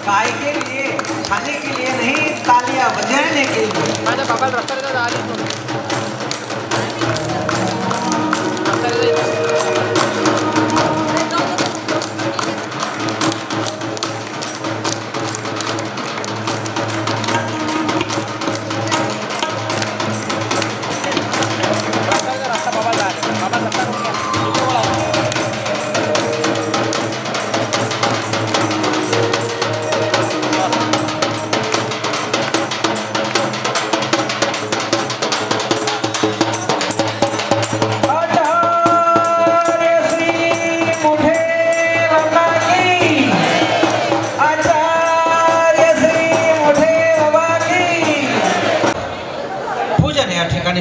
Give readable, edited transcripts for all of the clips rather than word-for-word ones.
काय के लिए, खाने के लिए नहीं, तालियां बजाने के लिए। माझ्या बाबाला रस्त्याला आलीच म्हणून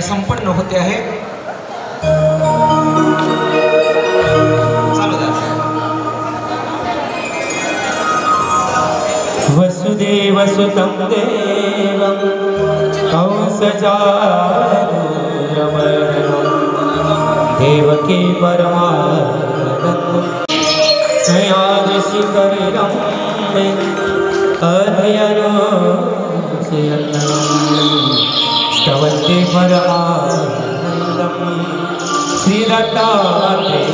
संपन्न होते आहे। वसुदेव सुतं देवं कंसचारूरमर्दनं देवकी परमानन्दं स्वयादशिखरिणं मे अध्ययनोऽस्यन्नं स्तवन्ते परमानन्दं श्रीदत्तात्रेयं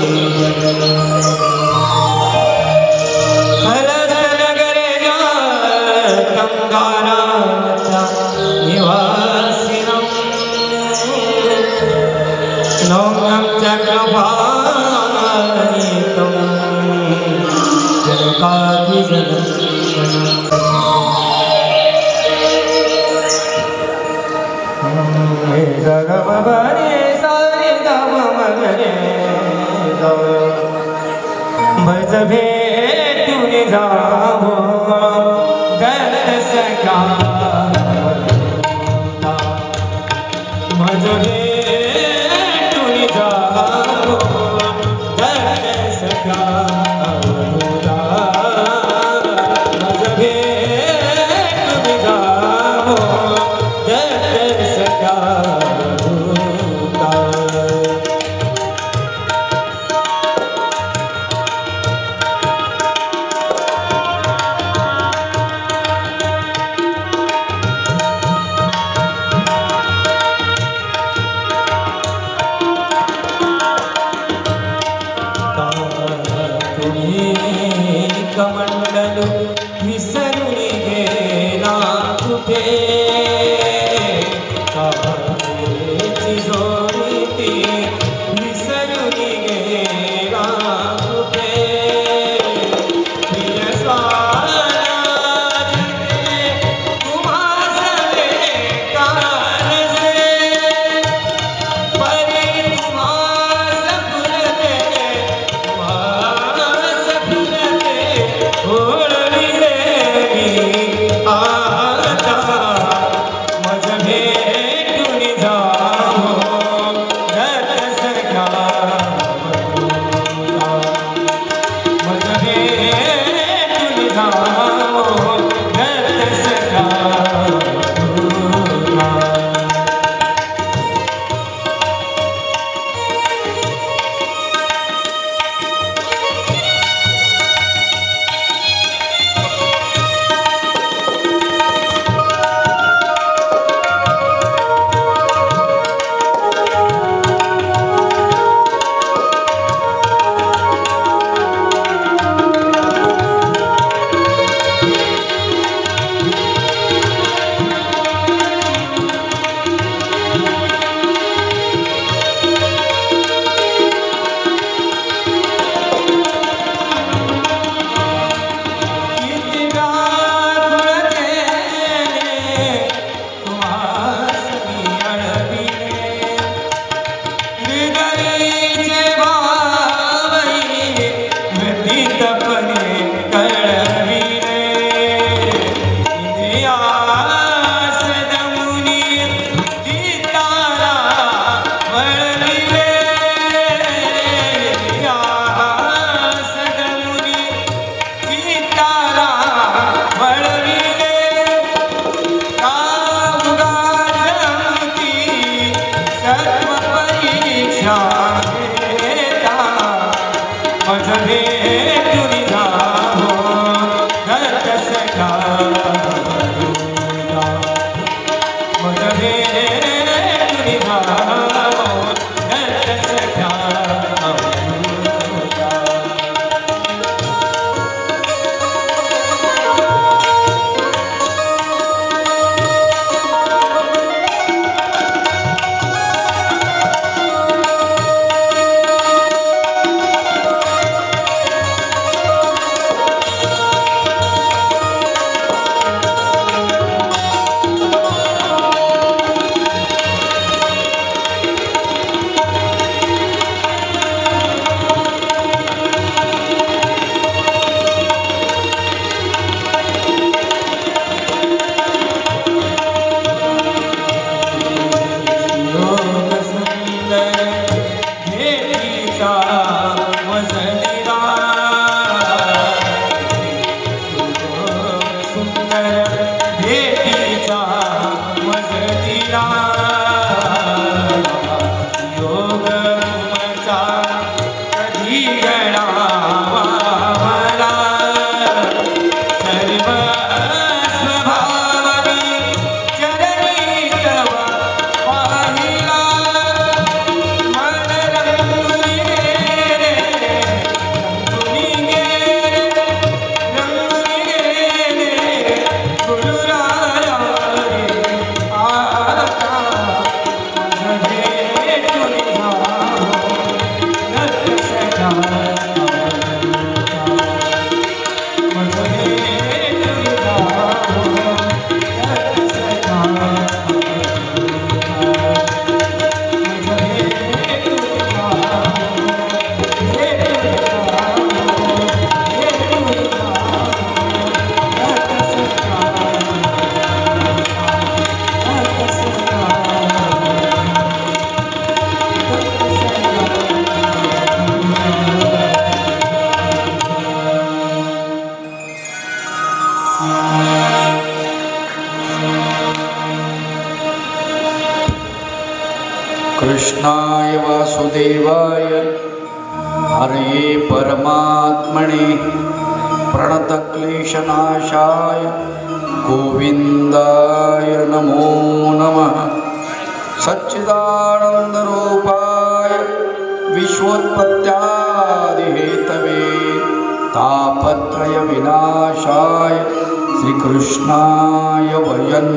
हलस्तनगरे जातं निवासिनं नौम्यं चक्रपाणितं जनकादिजनन्दनं गगमबने सारे गममगने भज भेटून जावो दर्शका भज भेटून जावो दर्शका भज भेटून जावो दर्शका कमंडलू विसरून गेला कुठे काची जोडी ती विसरून गेला कुठे प्रिय स्वामी तुम्हास कानसे परी तुम्हास फुलते तुम्हास फुलते ओळली देवी आता मज भेटून जावो दर्शका मज भेटून जावो दर्शका कृष्णाय वासुदेवाय हरे परमात्मने प्रणतक्लेशनाशाय गोविन्दाय नमो नमः। सच्चिदानन्दरूपाय विश्वोत्पत्त्यादिहेतवे तापत्रयविनाशाय श्रीकृष्णाय वयं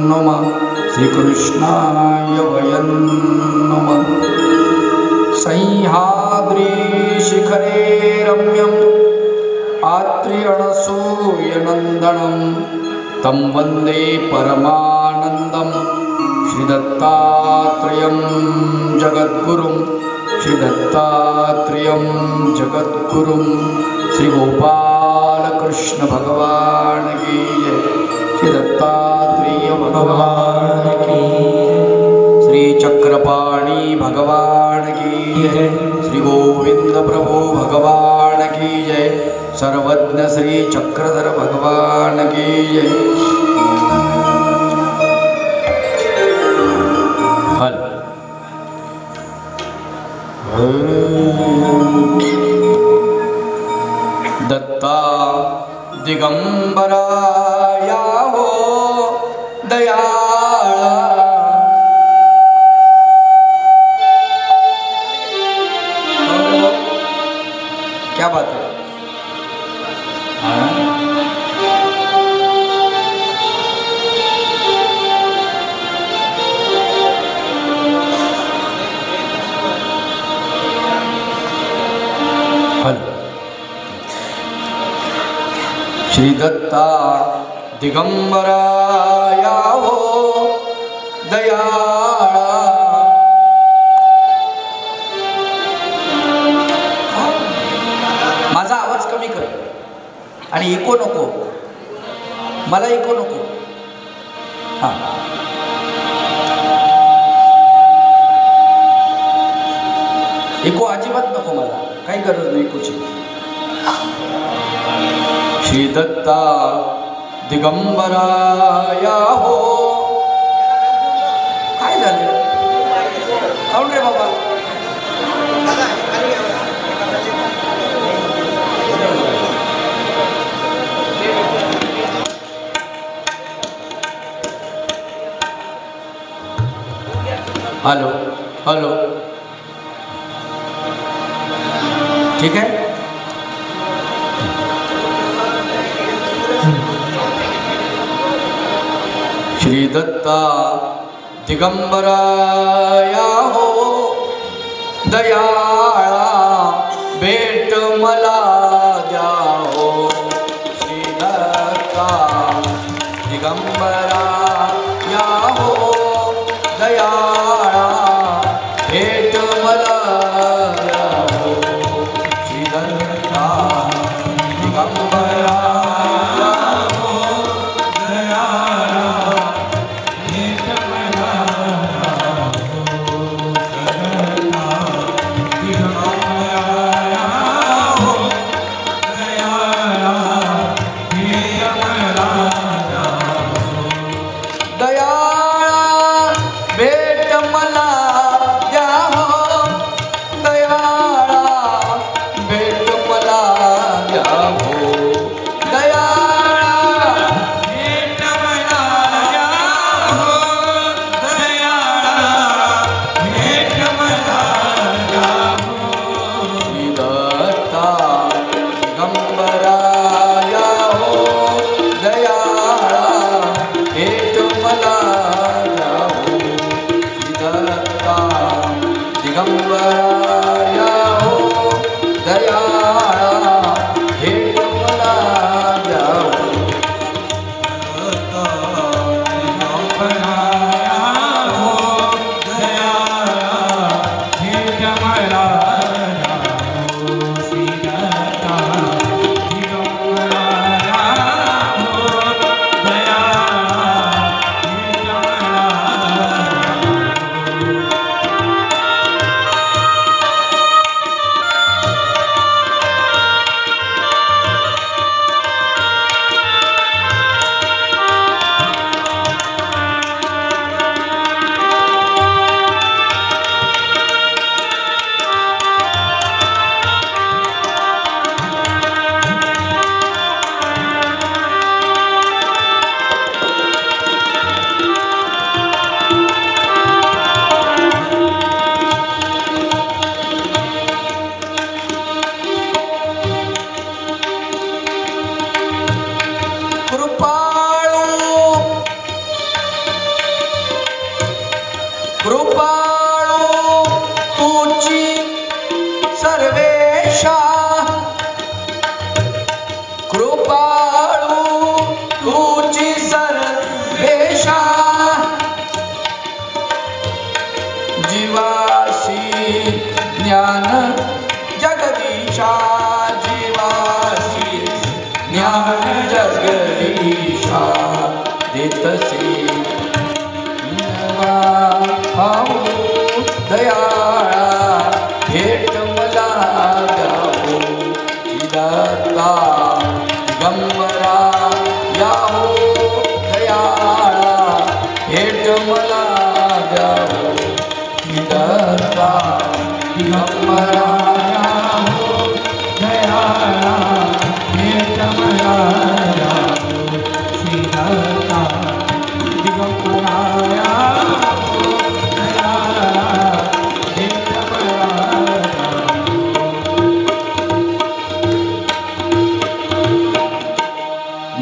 नमः। श्रीकृष्णाय वयं नमः। सह्याद्रिशिखरे रम्यम् आत्र्यणसूयनन्दनं तं वन्दे परमानन्दं श्रीदत्तात्रेयं जगद्गुरुं। श्रीदत्तात्रेयं जगद्गुरुं। श्रीगोपालकृष्ण भगवान की जय। श्री दत्तात्रेय भगवान की। श्री चक्रपाणी भगवान की जय। श्री गोविंद प्रभु भगवान की जय। सर्वज्ञ श्री चक्रधर भगवान की जय। हल दत्ता दिगंबरा या हो दयाळा। क्या बात है? श्री दत्ता दिगंबरा या हो दयाळा। माझा आवाज कमी कर आणि इको नको, मला इको नको। हा इको अजिबात नको मला, काही गरज नाही इकोची। श्री दत्ता दिगंबरा या हो। काय झालं? काऊन रे बाबा? हॅलो हॅलो ठीक आहे. श्री दत्ता दिगंबराया हो दयाळा भेट मला द्या हो. श्री दत्ता दिगंबराया हो दयाळा भेट मला द्या हो. श्री दत्ता दिगंबराया हो दयाळा भेट मला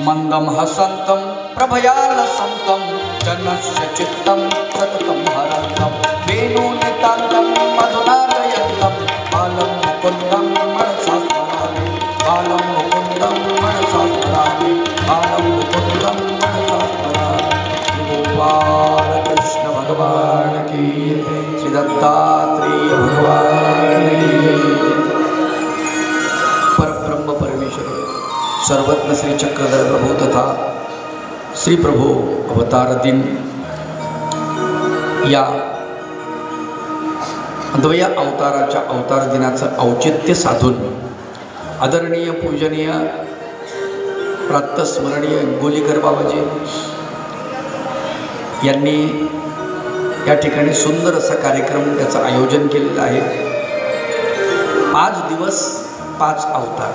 मंदम हसंतम प्रभयालसंतम जनस्य चित्तं सततं हरन्तं वेणुनितान्तं मधुनादयन्तं बालं मुकुन्दं मनसा स्मरामि बालं मुकुन्दं मनसा स्मरामि बालं मुकुन्दं मनसा स्मरामि. गोपाल कृष्ण भगवान की श्री दत्तात्रेय भगवान की. परब्रह्म परमेश्वर सर्वज्ञ श्री चक्रधर प्रभू तथा श्री प्रभू अवतार दिन या द्वय अवताराच्या अवतार दिनाचं औचित्य साधून आदरणीय पूजनीय प्रातस्मरणीय गोलीकर बाबाजी यांनी या ठिकाणी सुंदर असा कार्यक्रम त्याचं आयोजन केलेलं आहे. 5 दिवस 5 अवतार.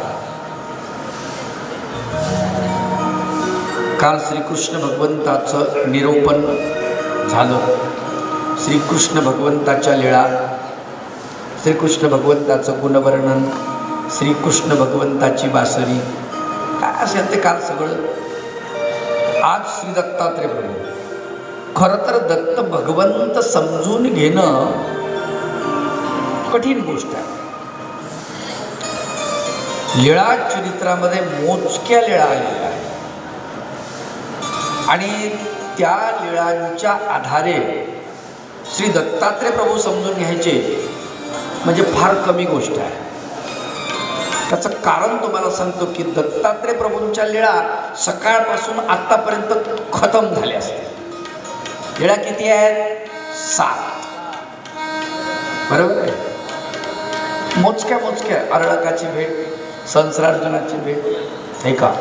काल श्रीकृष्ण भगवंताचं निरूपण झालं. श्रीकृष्ण भगवंताच्या लीळा, श्रीकृष्ण भगवंताचं गुणवर्णन, श्रीकृष्ण भगवंताची बासरी, काय असेल ते काल सगळं। आज श्री दत्तात्रय प्रभू, खरं तर दत्त भगवंत समजून घेणं कठीण गोष्ट आहे। लीळा चरित्रामध्ये मोजक्या लीळा आलेल्या आहेत आणि त्या लीळांच्या आधारे श्री दत्तात्रय प्रभू समजून घ्यायचे म्हणजे फार कमी गोष्ट आहे। त्याचं कारण तुम्हाला सांगतो की दत्तात्रय प्रभूंच्या लीळा सकाळपासून आत्तापर्यंत खतम झाल्या असतील। लीळा किती आहेत? 7, बरोबर आहे। मोजक्या मोजक्या, अर्णकाची भेट, सहस्रार्जुनाची भेट, हे का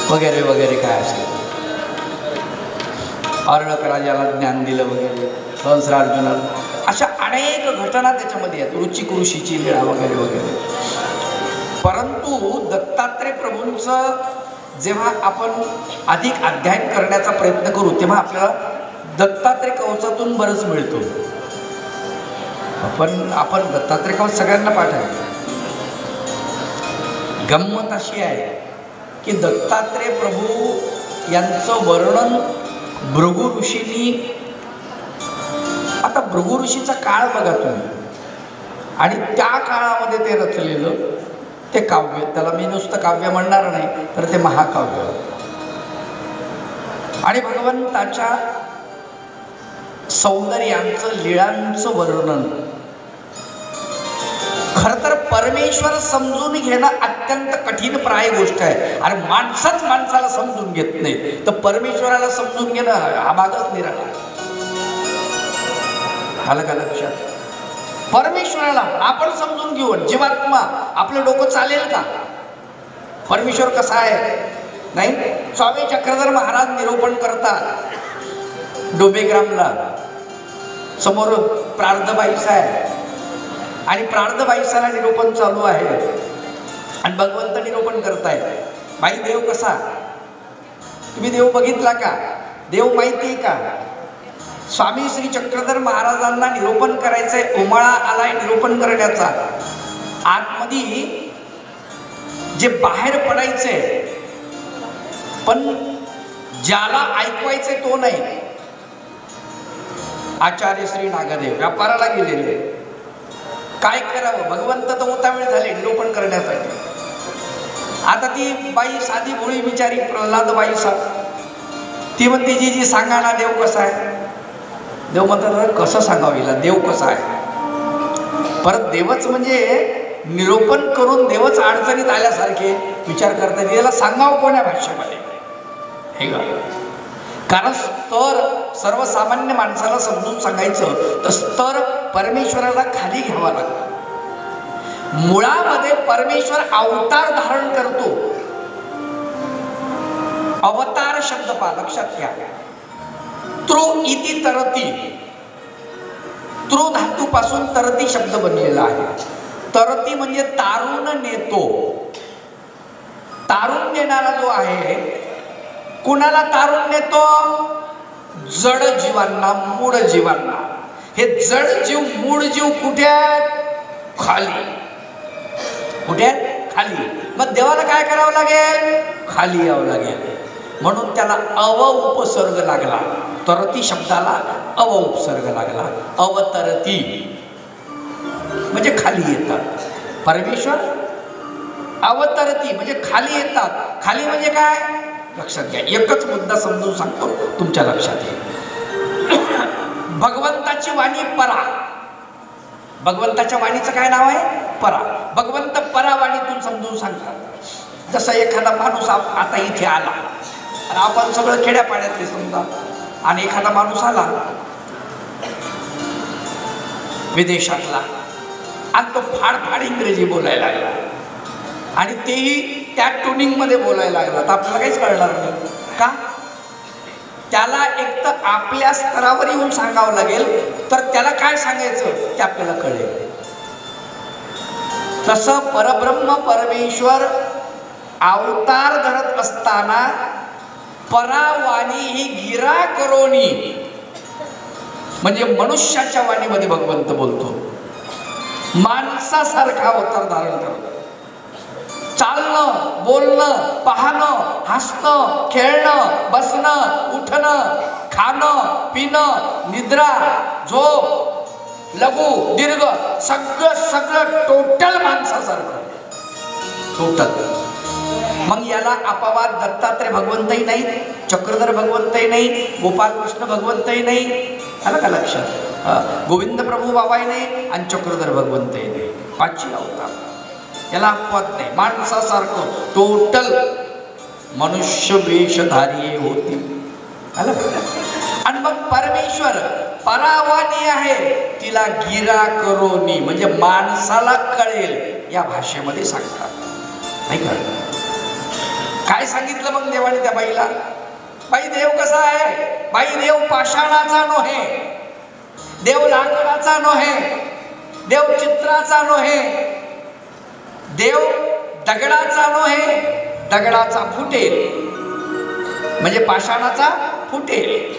वगैरे वगैरे काय असेल, अर्णक राजाला ज्ञान दिलं वगैरे, सहस्रार्जुनाला, अशा अनेक घटना त्याच्यामध्ये आहेत, रुचिक ऋषीची लीळा वगैरे वगैरे। परंतु दत्तात्रय प्रभूंचं जेव्हा आपण अधिक अध्ययन करण्याचा प्रयत्न करू तेव्हा आपल्याला दत्तात्रय कवचातून बरंच मिळतो। आपण दत्तात्रय कवच सगळ्यांना पाठ आहे। गंमत अशी आहे की दत्तात्रय प्रभू यांचं वर्णन भृगु ऋषींनी, आता भृगु ऋषीचा काळ बघा तुम्ही, आणि त्या काळामध्ये ते रचलेलं ते काव्य, त्याला मी नुसतं काव्य म्हणणार नाही तर ते महाकाव्य, आणि भगवंताच्या सौंदर्यांचं, लीळांचं वर्णन। खरं तर परमेश्वर समजून घेणं अत्यंत कठीण प्राय गोष्ट आहे, आणि माणसंच माणसाला समजून घेत नाही, तर परमेश्वराला समजून घेणं हा भागच निराळा। आलं का लक्षात? परमेश्वराला आपण समजून घेऊ, जीवात्मा आपलं डोकं चालेल का? परमेश्वर कसा आहे? नाही। स्वामी चक्रधर महाराज निरूपण करतात डोबेग्रामला, समोर प्रार्धबाई साहेब, आणि प्रार्धबाई साहेब निरूपण चालू आहे आणि भगवंत निरूपण करताय, बाई देव कसा? तुम्ही देव बघितला का? देव माहिती आहे का? स्वामी श्री चक्रधर महाराजांना निरूपण करायचंय, उमाळा आलाय निरूपण करण्याचा, आतमध्ये जे बाहेर पडायचंय पण ज्याला ऐकवायचंय तो नाही। आचार्य श्री नागदेव व्यापाराला गेलेले, काय करावं? भगवंत तर उतावीळ झाले निरूपण करण्यासाठी। आता ती बाई साधी भोळी बिचारी प्रल्हाद बाई ती म्हणते जी सांगा ना देव कसा आहे? देव म्हणतात कसं सांगावं हिला, देव कसा आहे? परत देवच म्हणजे निरूपण करून देवच अडचणीत आल्यासारखे विचार करतात, याला सांगावं कोण्या भाषेमध्ये? हे का? कारण स्तर सर्वसामान्य माणसाला समजून सांगायचं तर स्तर परमेश्वराला खाली घ्यावा लागतो। मुळामध्ये परमेश्वर अवतार धारण करतो। अवतार शब्द पहा, लक्षात घ्या। तृ इति तरती, तृ धातूपासून तरती शब्द बनलेला आहे। तरती म्हणजे तारून नेतो, तारून नेणारा जो आहे, कुणाला तारून नेतो? जड जीवांना, मूळ जीवांना। हे जड जीव, मूळ जीव कुठे आहेत? खाली। कुठे आहेत? खाली। मग देवाला काय करावं लागेल? खाली यावं लागेल, म्हणून त्याला अव उपसर्ग लागला, तरती शब्दाला अव उपसर्ग लागला। अवतरती म्हणजे खाली येतात, परमेश्वर अवतरती म्हणजे खाली येतात। खाली म्हणजे काय? लक्षात घ्या, एकच मुद्दा समजून सांगतो, तुमच्या लक्षात येईल। भगवंताची वाणी परा, भगवंताच्या वाणीचं काय नाव आहे? परा। भगवंत परा वाणीतून समजून सांगतात। जसा एखादा माणूस आता इथे आला आणि आपण सगळं खेड्यापाड्यातले समजा, आणि एखादा माणूस आला विदेशातला आणि तो फाड इंग्रजी बोलायला लागला, आणि तेही त्या ट्युनिंग मध्ये बोलायला लागला, तर आपल्याला काहीच कळणार नाही का? त्याला एक तर आपल्या स्तरावर येऊन सांगावं लागेल, तर त्याला काय सांगायचं ते आपल्याला कळेल। तसं परब्रह्म परमेश्वर अवतार धरत असताना परावाणी ही गिरा करोनी, म्हणजे मनुष्याच्या वाणीमध्ये भगवंत बोलतो, माणसासारखा अवतार धारण करतो. चालणं, बोलणं, पाहणं, हसणं, खेळणं, बसणं, उठणं, खाणं, पिणं, निद्रा, झोप, लघु, दीर्घ, सगळं टोटल माणसासारखं, टोटल. मग याला अपवाद दत्तात्रय भगवंतही नाही, चक्रधर भगवंतही नाही, गोपालकृष्ण भगवंतही नाही, आलं का लक्षात? गोविंद प्रभू बाबाही नाही आणि चक्रधर भगवंतही नाही. 5 अवतार, याला अपवाद नाही. माणसासारखं टोटल मनुष्य वेशधारी होती, आलं का? आणि मग परमेश्वर परावानी आहे, तिला गिरा करोनी, म्हणजे माणसाला कळेल या भाषेमध्ये सांगतात. नाही कळलं? काय सांगितलं मग देवाने त्या बाईला? बाई, देव कसा आहे? बाई, देव पाषाणाचा नव्हे, देव लाकडाचा नव्हे, देव चित्राचा नव्हे, देव दगडाचा नव्हे, दगडाचा फुटेल म्हणजे पाषाणाचा फुटेल,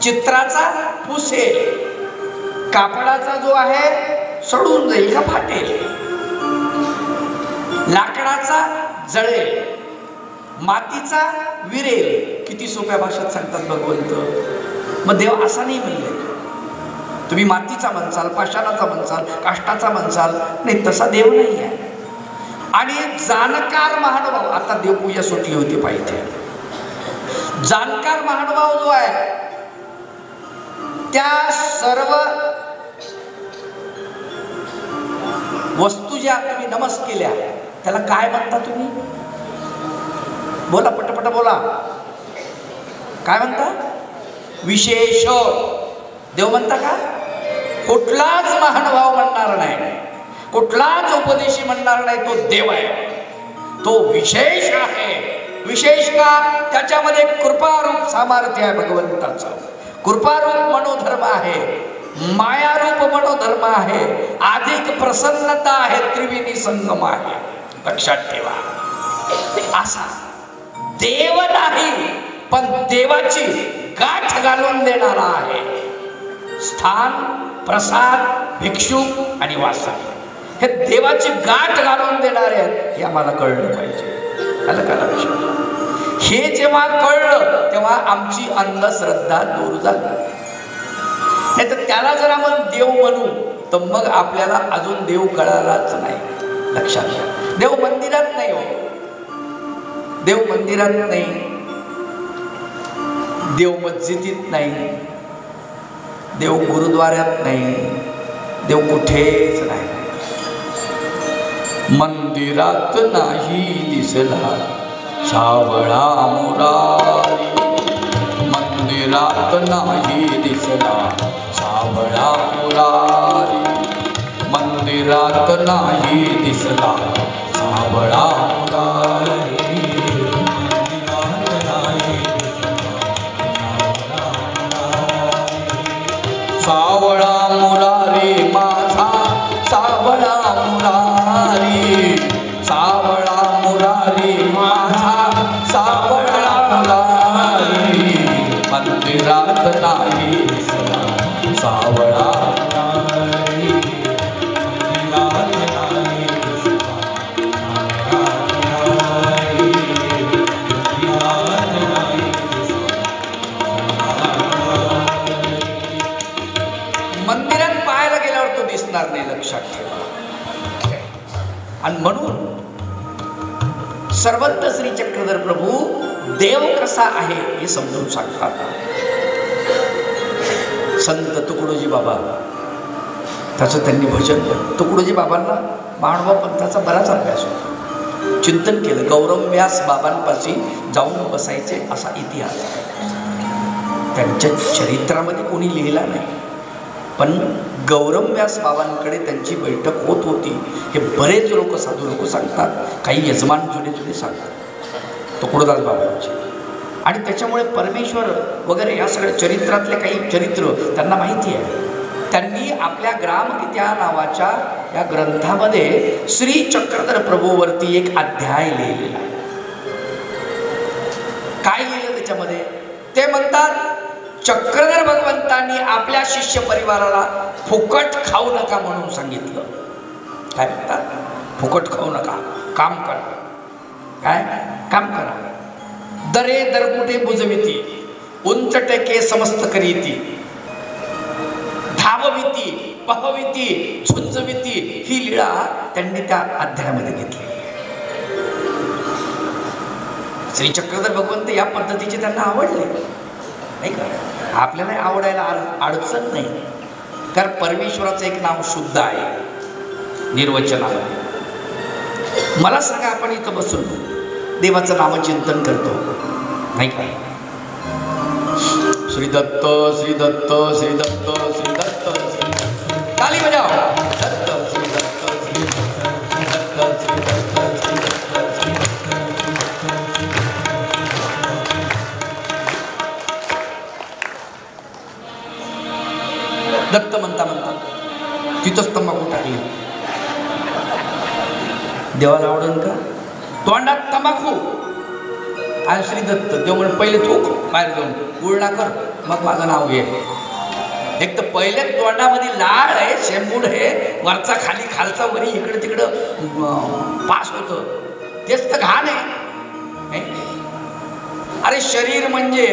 चित्राचा पुसेल, कापडाचा जो आहे सडून जाईल का फाटेल, लाकडाचा जळेल, मातीचा विरेल. किती सोप्या भाषेत सांगतात भगवंत. मग देव असा नाही म्हणले, तुम्ही मातीचा म्हणसाल, पाषाणाचा म्हणसाल, काष्टाचा म्हणसाल, नाही, तसा देव नाही आहे. आणि जाणकार महानुभाव, आता देवपूजा सुटली होती पाहिजे, जाणकार महानुभाव जो आहे त्या सर्व वस्तू ज्या तुम्ही नमस केल्या त्याला काय म्हणता तुम्ही? बोला, पटपट बोला, काय म्हणता? विशेष देव म्हणता का? कुठलाच महानुभाव म्हणणार नाही, कुठलाच उपदेशी म्हणणार नाही तो देव आहे, तो विशेष आहे. विशेष का? त्याच्यामध्ये कृपारूप सामर्थ्य आहे भगवंताचं. कृपारूप मनोधर्म आहे, मायारूप मनोधर्म आहे, अधिक प्रसन्नता आहे, त्रिवेणी संगम आहे. लक्षात ठेवा. असा देव नाही, पण देवाची गाठ घालून देणारा आहे. स्थान, प्रसाद, भिक्षुक आणि वासक हे देवाची गाठ घालून देणारे आहेत, हे आम्हाला कळलं पाहिजे. आलं का लक्षात? हे जेव्हा कळलं तेव्हा आमची अंधश्रद्धा दूर झाली. नाही तर त्याला जर आपण देव म्हणू तर मग आपल्याला अजून देव कळालाच नाही. लक्षात घ्या, देव मंदिरात नाही हो, देव मंदिरात नाही, देव मस्जिदीत नाही, देव गुरुद्वाऱ्यात नाही, देव कुठेच नाही. मंदिरात नाही दिसला सावळा मुरारी, मंदिरात नाही दिसला सावळा मुरारी, मंदिरात नाही दिसला सावळा मुरारी. सावळा मुरारी माझा सावळा मुरारी, सावळा मुरारी माझा सावळा मुरारी, मंदिरात नाही दिसला सावळा मुरारी, मंदिरात नाही दिसला सावळा मुरारी. मंदिरात पाहायला गेल्यावर तो दिसणार नाही, लक्षात ठेवा. आणि म्हणून सर्वत्र श्री चक्रधर प्रभू देव कसा आहे हे समजून सांगतात. संत तुकडोजी बाबा, त्याचं त्यांनी भजन केलं. तुकडोजी बाबांना महानुभाव पंथाचा बराच अभ्यास होता, चिंतन केलं. गौरव व्यास बाबांपाशी जाऊन बसायचे असा इतिहास त्यांच्या चरित्रामध्ये कोणी लिहिला नाही, पण गौरव व्यास बाबांकडे त्यांची बैठक होत होती हे बरेच लोक, साधू लोक सांगतात. काही यजमान जुने सांगतात तुकडोदास बाबांचे. आणि त्याच्यामुळे परमेश्वर वगैरे या सगळ्या चरित्रातले काही चरित्र त्यांना माहिती आहे. त्यांनी आपल्या ग्रामगीत्या नावाच्या या ग्रंथामध्ये श्री चक्रधर प्रभूवरती एक अध्याय लिहिलेला आहे. काय लिहिलं त्याच्यामध्ये? ते म्हणतात चक्रधर भगवंतांनी आपल्या शिष्य परिवाराला फुकट खाऊ नका म्हणून सांगितलं. काय म्हणतात? फुकट खाऊ नका, काम करा. काय काम करा. दरे दरकुटे बुजविती, उंच टेके समस्त करीती, धावविती, पहविती, झुंजविती, ही लीळा त्यांनी त्या अध्यायामध्ये घेतली. श्री चक्रधर भगवंत या पद्धतीचे त्यांना आवडले नाही का? आपल्याला आवडायला अडचण नाही, कारण परमेश्वराचं एक नाव शुद्ध आहे निर्वचनामध्ये. मला सांगा, आपण इथं बसून देवाचं नामचिंतन करतो नाही का? श्री दत्त श्री दत्त श्री दत्त श्री दत्त श्री दत्त, ताली बजाव. दत्त श्री दत्त श्री दत्त श्री दत्त श्री दत्त श्री दत्त म्हणता म्हणता तिथंच तंबाखू टाकली. देवाला आवडेल का? तोंडात तंबाखू आणि श्री दत्त. देव म्हणे पहिले थूक, बाहेर जाऊन गुळणा कर, मग माझं नाव घे. एक तर पहिले तोंडामध्ये लाळ आहे, शेंबूड आहे, वरचा खाली, खालचा वरी, इकडे तिकडं पास होतं. तेच तर घाण आहे. अरे शरीर म्हणजे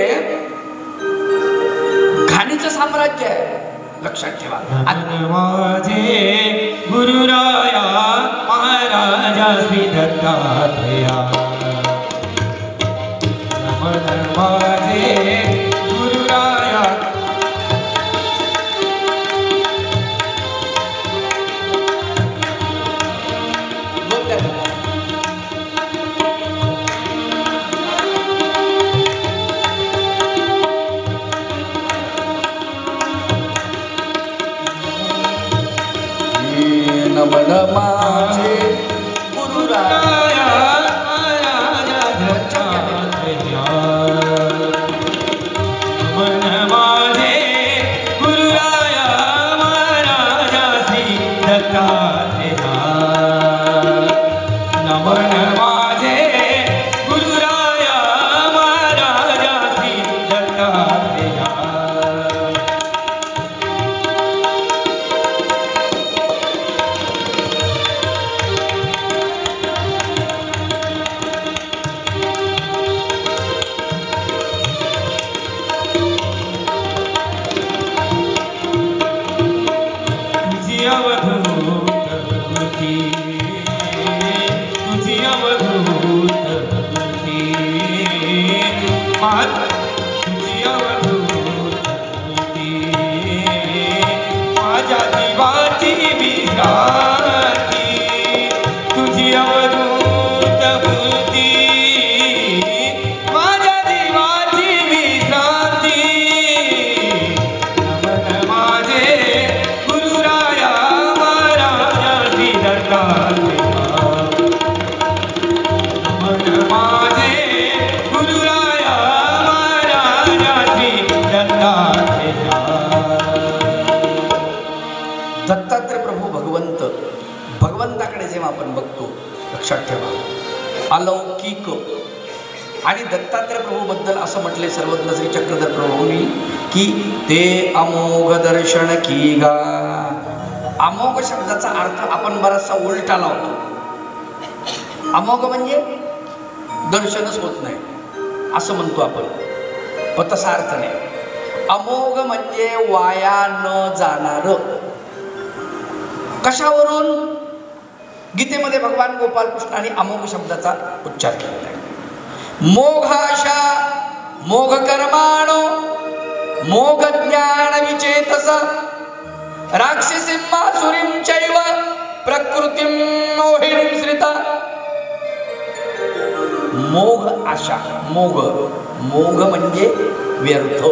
घाणीचं साम्राज्य आहे, लक्षात ठेवा. माझे गुरुराया महाराजा श्री दत्तात्रेया, नमन माझे गुरुराया. नमन माझे गुरुराया महाराजा दत्तात्रेया, नमन माझे गुरुराया महाराजा श्री दत्तात्रेया, नमन माझे गुरुराया महाराजा श्री दत्तात्रेया. माझ्या जीवाची विश्रांती तुझी अवधूत मूर्ती, माझ्या जीवाची विश्रांती. नमन माझे गुरुराया महाराजा श्री दत्तात्रेया, नमन माझे गुरुराया महाराजा श्री दत्तात्रेया. दत्तात्रय प्रभू भगवंताकडे जेव्हा आपण बघतो, लक्षात ठेवा, अलौकिक. आणि दत्तात्रय प्रभूबद्दल असं म्हटले सर्वज्ञ श्री चक्रधर प्रभूंनी की ते अमोघ दर्शन की गा. अमोघ शब्दाचा अर्थ आपण बराचसा उलटा लावतो. अमोघ म्हणजे दर्शनच होत नाही असं म्हणतो आपण, पण तसा अर्थ नाही. अमोघ म्हणजे वाया न जाणार. कशावरून? गीतेमध्ये भगवान गोपालकृष्णाने अमोघ शब्दाचा उच्चार केलेला आहे. मोघाशा मोघ कर्माणो मोघ ज्ञान विचेतस राक्षसीमासुरीं चैव प्रकृतीं मोहिनीं श्रिता. मोघ आशा, मोघ म्हणजे व्यर्थ.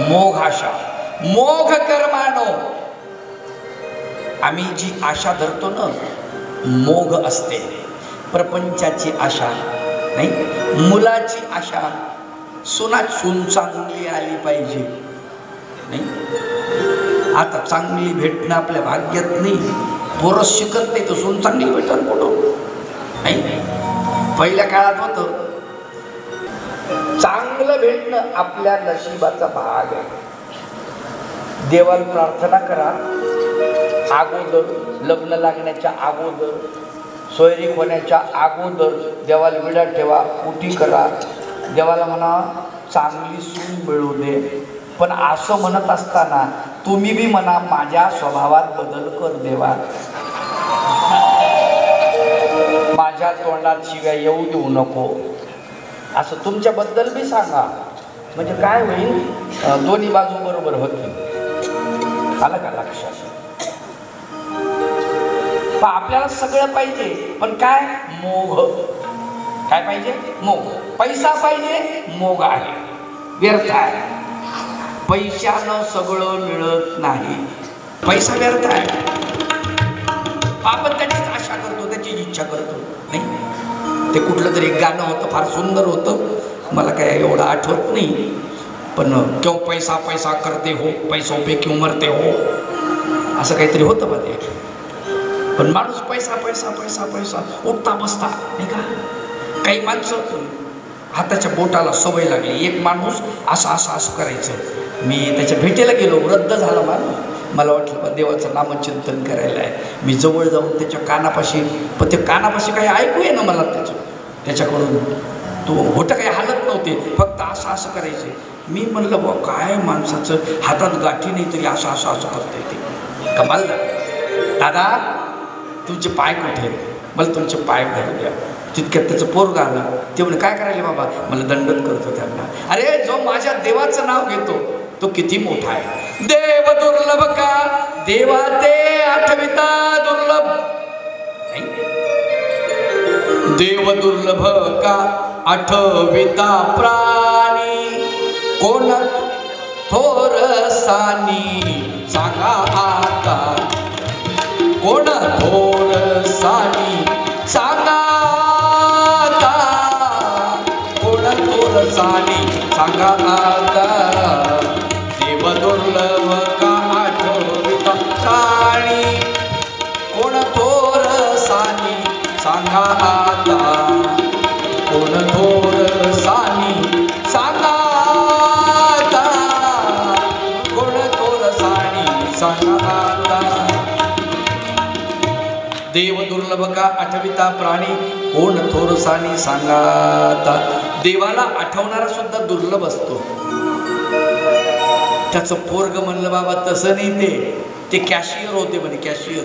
मोघ आशा, मोघ कर्माणो, आम्ही जी आशा धरतो ना, मोघ असते. प्रपंचाची आशा नाही, मुलाची आशा, सुनात सून चांगली आली पाहिजे नाही. आता चांगली भेटणं आपल्या भाग्यात नाही. पोरं शिकत नाही तर सून चांगली भेटत कुठं नाही. पहिल्या काळात होतं चांगलं भेटणं आपल्या नशिबाचा भाग आहे. देवाला प्रार्थना करा. अगोदर लग्न लागण्याच्या अगोदर, सोयरीक होण्याच्या अगोदर देवाला विडा ठेवा, उठी करा. देवाला म्हणा चांगली सून मिळू दे. पण असं म्हणत असताना तुम्ही बी म्हणा माझ्या स्वभावात बदल कर देवा, माझ्या तोंडात शिव्या येऊ देऊ नको, असं तुमच्याबद्दल बी सांगा. म्हणजे काय होईल, दोन्ही बाजू बरोबर होतील. आलं का लक्षात? आपल्याला सगळं पाहिजे पण काय मोह. काय पाहिजे? मोह. पैसा पाहिजे, मोह आहे, व्यर्थ आहे. पैशानं सगळं मिळत नाही. पैसा व्यर्थ आहे. आपण त्याचीच आशा करतो, त्याची इच्छा करतो. नाही, ते कुठलं तरी एक गाणं होतं, फार सुंदर होतं, मला काय एवढं आठवत नाही, पण क्यों पैसा पैसा करते हो, पैसों पे क्यों मरते हो, असं काहीतरी होतं मध्ये. पण माणूस पैसा पैसा पैसा पैसा उठता बसता, नाही का? काही माणसं हाताच्या बोटाला सवय लागली. एक माणूस असं असं असं करायचं. मी त्याच्या भेटीला गेलो, वृद्ध झाला माणूस. मला वाटलं बा देवाचं नामचिंतन करायला आहे. मी जवळ जाऊन त्याच्या कानापाशी, पण ते कानापाशी काही ऐकू ये ना मला त्याच्याकडून. तो होतं काही हालत नव्हते, फक्त असं असं करायचे. मी म्हणलं बा काय माणसाचं हातात गाठी नाही तरी असं असं असं करता येते, कमाल झालं. दादा तुमचे पाय कुठे आहेत? मला तुमचे पाय धरू द्या. तितक्यात त्याचं पोरगं आलं. ते म्हणे काय करायला बाबा? मला दंडत करतो त्यांना. अरे जो माझ्या देवाचं नाव घेतो तो किती मोठा आहे. देव दुर्लभ का देवा ते आठविता दुर्लभ. देव दुर्लभ का आठविता प्राणी, कोण थोर सानी सांगा आता, कोण थोर सानी सांगा आता, कोण थोर सानी सांगा आता. देव दुर्लभ का आठविता प्राणी, कोण थोर सानी सांगा आता, कोण थोर सानी सांगा आता, कोण थोर सानी सांगा आता. देव दुर्लभ का आठविता प्राणी, कोण थोर सानी सांगा आता. देवाला आठवणारा सुद्धा दुर्लभ असतो. त्याचं पोरग म्हणलं बाबा तसं नाही, ते कॅशियर होते म्हणे, कॅशियर.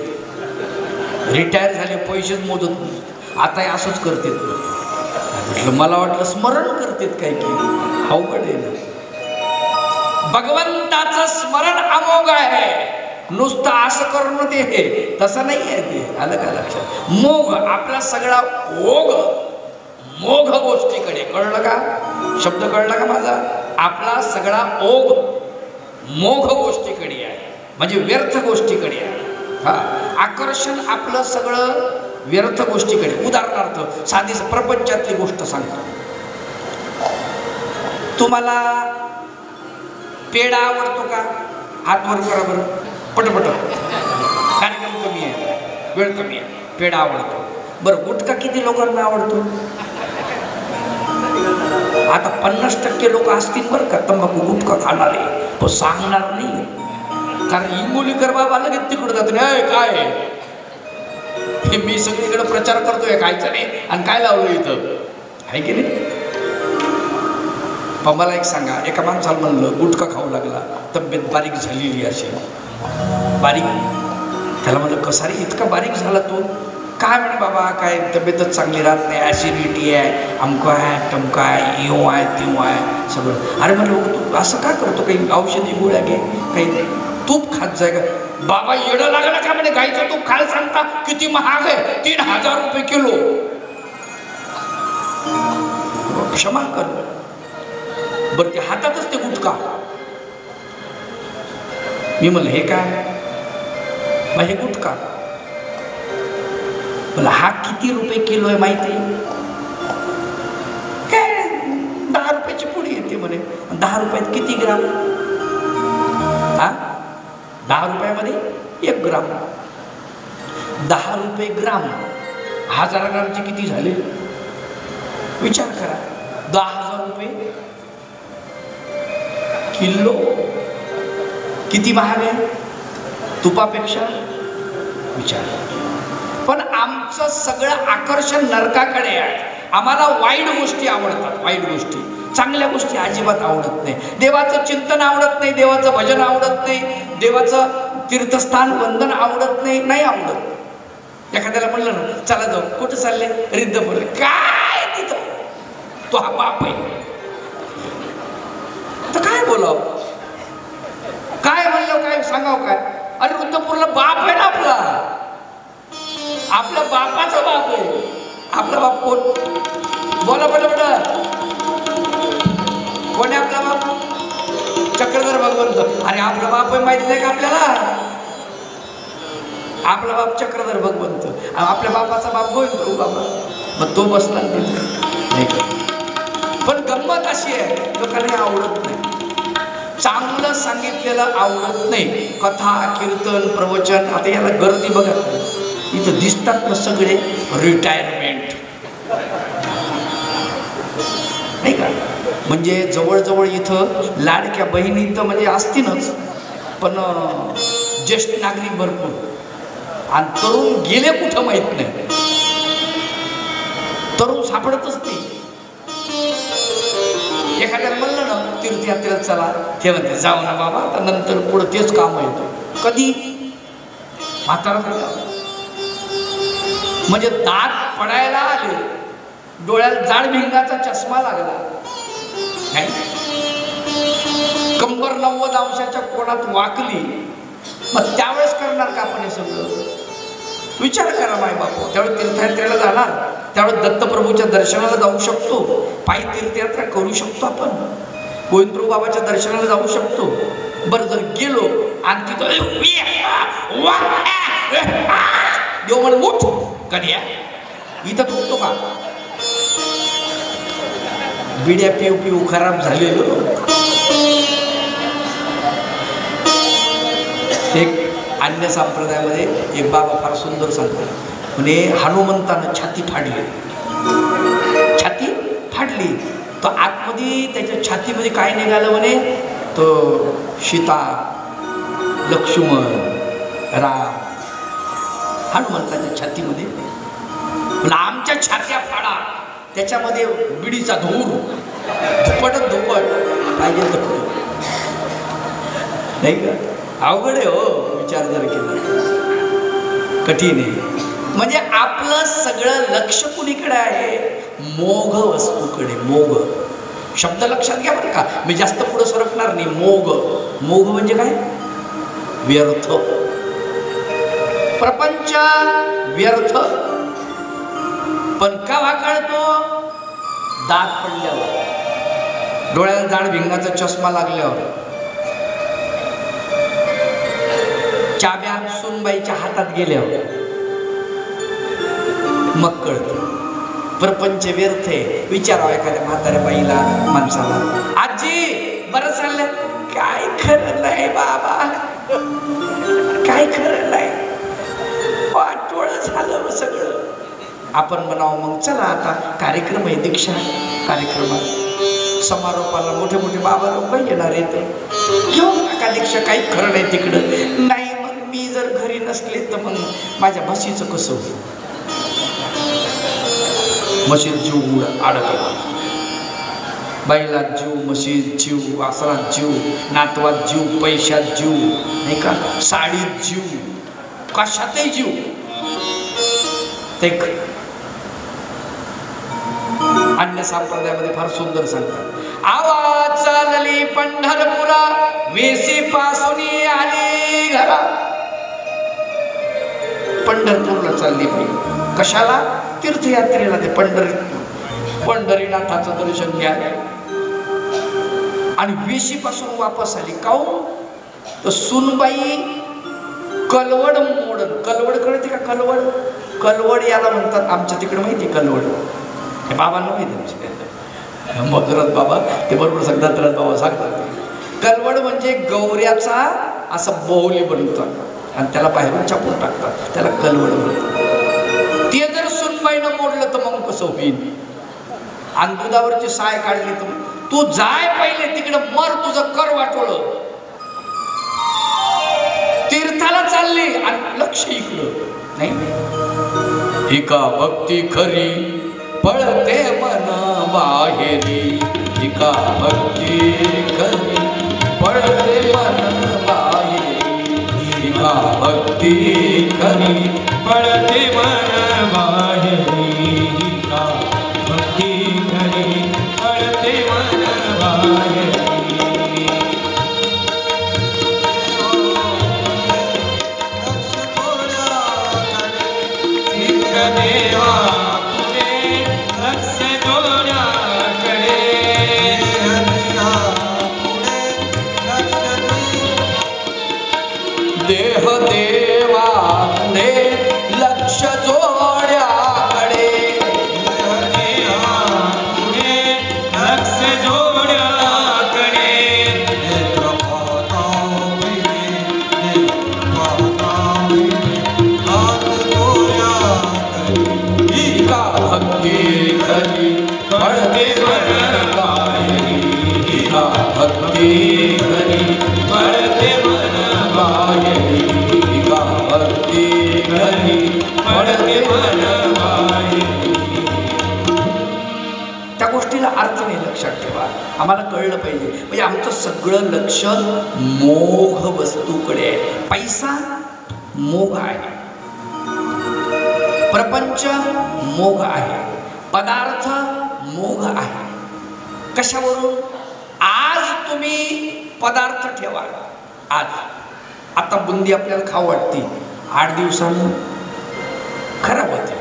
रिटायर झाले, पैसेच मोजत नाही. आता असंच करते. म्हटलं मला वाटलं स्मरण करतेत काय की, अवघड आहे ना. भगवंताचं स्मरण अमोघ आहे. नुसतं असं करणं ते तसं नाही आहे. ते आलं का लक्षात? मोघ आपला सगळा ओघ मोघ गोष्टीकडे. कळलं का? शब्द कळला का माझा? आपला सगळा ओघ मोघ गोष्टीकडे आहे, म्हणजे व्यर्थ गोष्टीकडे आहे. हा, आकर्षण आपलं सगळं व्यर्थ गोष्टीकडे. उदाहरणार्थ साधी प्रपंचातली गोष्ट सांगतो. तुम्हाला पेढा आवडतो का? हात वर करा बरं, पटपट. कार्यक्रम कमी आहे, वेळ कमी आहे. पेढा आवडतो. बरं, गुटखा किती लोकांना आवडतो? आता 50% लोक असतील बरं का तंबाखू गुटखा खाणारे, पण सांगणार नाही. कारण इंगोलीकर बाबा लगेच तिकडं जातो. काय हे मी सगळीकडे प्रचार करतोय खायचं नाही, आणि काय लावलं इथं, आहे की नाही? पण मला एक सांगा, एका माणसाला म्हणलं गुटखा खाऊ लागला, तब्येत बारीक झालेली असेल, बारीक. त्याला म्हणलं कसा रे इतका बारीक झाला तू? काय म्हणे बाबा काय तब्येतच चांगली राहत नाही, ॲसिडिटी आहे, अमकं आहे, टमकं आहे, इव आहे, तिव आहे सगळं. अरे म्हणलं तू असं काय करतो? काही औषधी गोळ्या घे, काही तूप खात जाय का? बाबा येडं लागला का म्हणे, गाईचं तूप खायला सांगता? किती महाग आहे, 3000 रुपये किलो. क्षमा कर. बरं ते हातातच ते गुटखा. मी म्हणलं हे काय? हे गुटखा. मला हा किती रुपये किलो आहे माहिती आहे? काय 10 रुपयाची पुडी येते म्हणे. 10 रुपयात किती ग्राम? हा, 10 रुपयामध्ये 1 ग्राम. 10 रुपये ग्राम, 1000 ग्रामचे किती झाले? विचार करा. 10,000 रुपये किलो. किती महाग आहे तुपापेक्षा विचार. पण आमचं सगळं आकर्षण नरकाकडे आहे. आम्हाला वाईट गोष्टी आवडतात, वाईट गोष्टी. चांगल्या गोष्टी अजिबात आवडत नाही. देवाचं चिंतन आवडत नाही, देवाचं भजन आवडत नाही, देवाचं तीर्थस्थान वंदन आवडत नाही, नाही आवडत. एखाद्याला म्हणलं ना चला जाऊ, कुठं चालले, रिद्ध बोलले, काय तिथं तो हा बाप आहे. तर काय बोलाव, काय म्हणलं, काय सांगाव, काय. अरे रुद्रपूरला बाप आहे ना आपला, आपल्या बापाचा बाप आहे. आपला बाप कोण, बोला बडा बडा, कोण आहे आपला बाप? चक्रधर भगवंत. अरे आपला बाप आहे माहित नाही का आपल्याला? आपला बाप चक्रधर भगवंत, आपल्या बापाचा बाप गोविंद बाबा. मग तो बसला नाही का. पण गंमत अशी आहे, लोकांना आवडत नाही, चांगलं सांगितलेलं आवडत नाही. कथा, कीर्तन, प्रवचन. आता याला गर्दी बघा, इथं दिसतात ना सगळे रिटायरमेंट, नाही का. म्हणजे जवळजवळ इथं लाडक्या बहिणी तर म्हणजे असतीलच, पण ज्येष्ठ नागरिक भरपूर. आणि तरुण गेले कुठं माहित नाही, तरुण सापडतच नाही. एखाद्याला म्हणलं ना तीर्थयात्रेला चला, ते म्हणते जाऊ ना बाबा, आता नंतर पुढं तेच काम येतं. कधी म्हातारा झाला म्हणजे दात पडायला आले, डोळ्याला जाड भिंगाचा चष्मा लागला, कंबर 90 अंशाच्या कोणात वाकली, मग त्यावेळेस करणार का आपण हे सगळं? विचार करा माय बापू. त्यावेळेस तीर्थयात्रेला जाणार, त्यावेळेस दत्तप्रभूच्या दर्शनाला जाऊ शकतो, पायी तीर्थयात्रा करू शकतो आपण, गोविंदप्रभू बाबाच्या दर्शनाला जाऊ शकतो. बरं जर गेलो आणि तिथं देव म्हण उठ, कधी इथं उठतो का? बिड्या पिऊ पिऊ खराब झालेलो. एक अन्य संप्रदायामध्ये एक बाबा फार सुंदर सांगतात, म्हणे हनुमंतानं छाती फाडली, छाती फाडली, तर आतमध्ये त्याच्या छातीमध्ये काय निघालं म्हणे, तो सीता, लक्ष्मण, राम, हनुमंताच्या छातीमध्ये. आमच्या छात्या फाडा, त्याच्यामध्ये बिडीचा धूर, धुपटच धुपट पाहिजे तर नाही का. अवघड आहे हो, विचार जर केला कठीण आहे. म्हणजे आपलं सगळं लक्ष कुणीकडे आहे? मोघ वस्तूकडे. मोघ शब्द लक्षात घ्या बरं का, मी जास्त पुढे सरकणार नाही. मोघ, मोघ म्हणजे काय? व्यर्थ, प्रपंच व्यर्थ. पण केव्हा कळतो? दात पडल्यावर, डोळ्याला जाड भिंगाचा चष्मा लागल्यावर, चाब्या सुनबाईच्या हातात गेल्यावर मग कळतं प्रपंच व्यर्थ आहे. विचारावं एखाद्या म्हाताऱ्या बाईला, माणसाला, आजी बरं चाललंय? काय खरं नाही बाबा, काय खरं नाही, वाटोळ झालं सगळं. आपण म्हणावं मग चला आता कार्यक्रम आहे, दीक्षा कार्यक्रमात समारोपाला मोठे मोठे बाबा लोक येणार आहेत, घेऊन नका दीक्षा, काही खरं नाही तिकडं. नाही मग मी जर घरी नसले तर मग माझ्या म्हशीचं कसं होईल? म्हशीत जीव अडकला, बैलात जीव, म्हशीत जीव, वासरात जीव, नातवात जीव, पैशात जीव, नाही का, साडीत जीव, कशातही जीव. ते अन्य संप्रदायामध्ये फार सुंदर सांगतात, आवाज चालली पंढरपुरा, वेसी पासून आली घरा. पंढरपूरला चालली बाई, कशाला? तीर्थयात्रेला. ते पंढरीनाथाचं दर्शन घ्या. आणि वेशी पासून वापस आली. काहून? तर सुनबाई कलवड मोडन. कलवड कळते का? कलवड, कलवड याला म्हणतात आमच्या तिकडे, माहिती कलवड? हे बाबांना माहिती, मधुरात बाबा ते बरोबर सांगतात, दत्तराज बाबा सांगतात. कलवड म्हणजे गौऱ्याचा असं बहुली बनवतात आणि त्याला बाहेरून छापून टाकतात, त्याला कलवड म्हणतात. ते जर सुनबाईनं मोडलं तर मग कसं होईल? आणि दुधावरची साय काढली तर तू जाय पहिले तिकडं मर, तुझं कर वाटोळं. तीर्थाला चालली आणि लक्ष इकडं नाही. एका भक्ती खरी पळते मन बाहेरी, एका भक्ती खरी पळते मन बाहेरी, एका भक्ती खरी पळते मन बाहेरी, एका भक्ती खरी पळते मन बाहेरी. देवा पुढे लक्ष डोळ्याकडे, देह देवा पुढे लक्ष जोड्याकडे, देवा पुढे लक्ष जोड्याकडे. एका भक्ती खरी पळते मन बाहेरी, एका भक्ती खरी पळते मन बाहेरी, एका भक्ती खरी पळते मन बाहेरी. त्या गोष्टीला अर्थ नाही, लक्षात ठेवा. आम्हाला कळलं पाहिजे. म्हणजे आमचं सगळं लक्ष मोघ वस्तूकडे आहे. पैसा मोघ आहे, प्रपंच मोघ आहे, पदार्थ मोघ आहे. कशावरून? आज तुम्ही पदार्थ ठेवा. आज आता बुंदी आपल्याला खाऊ वाटते, 8 दिवसांनी खराब होते.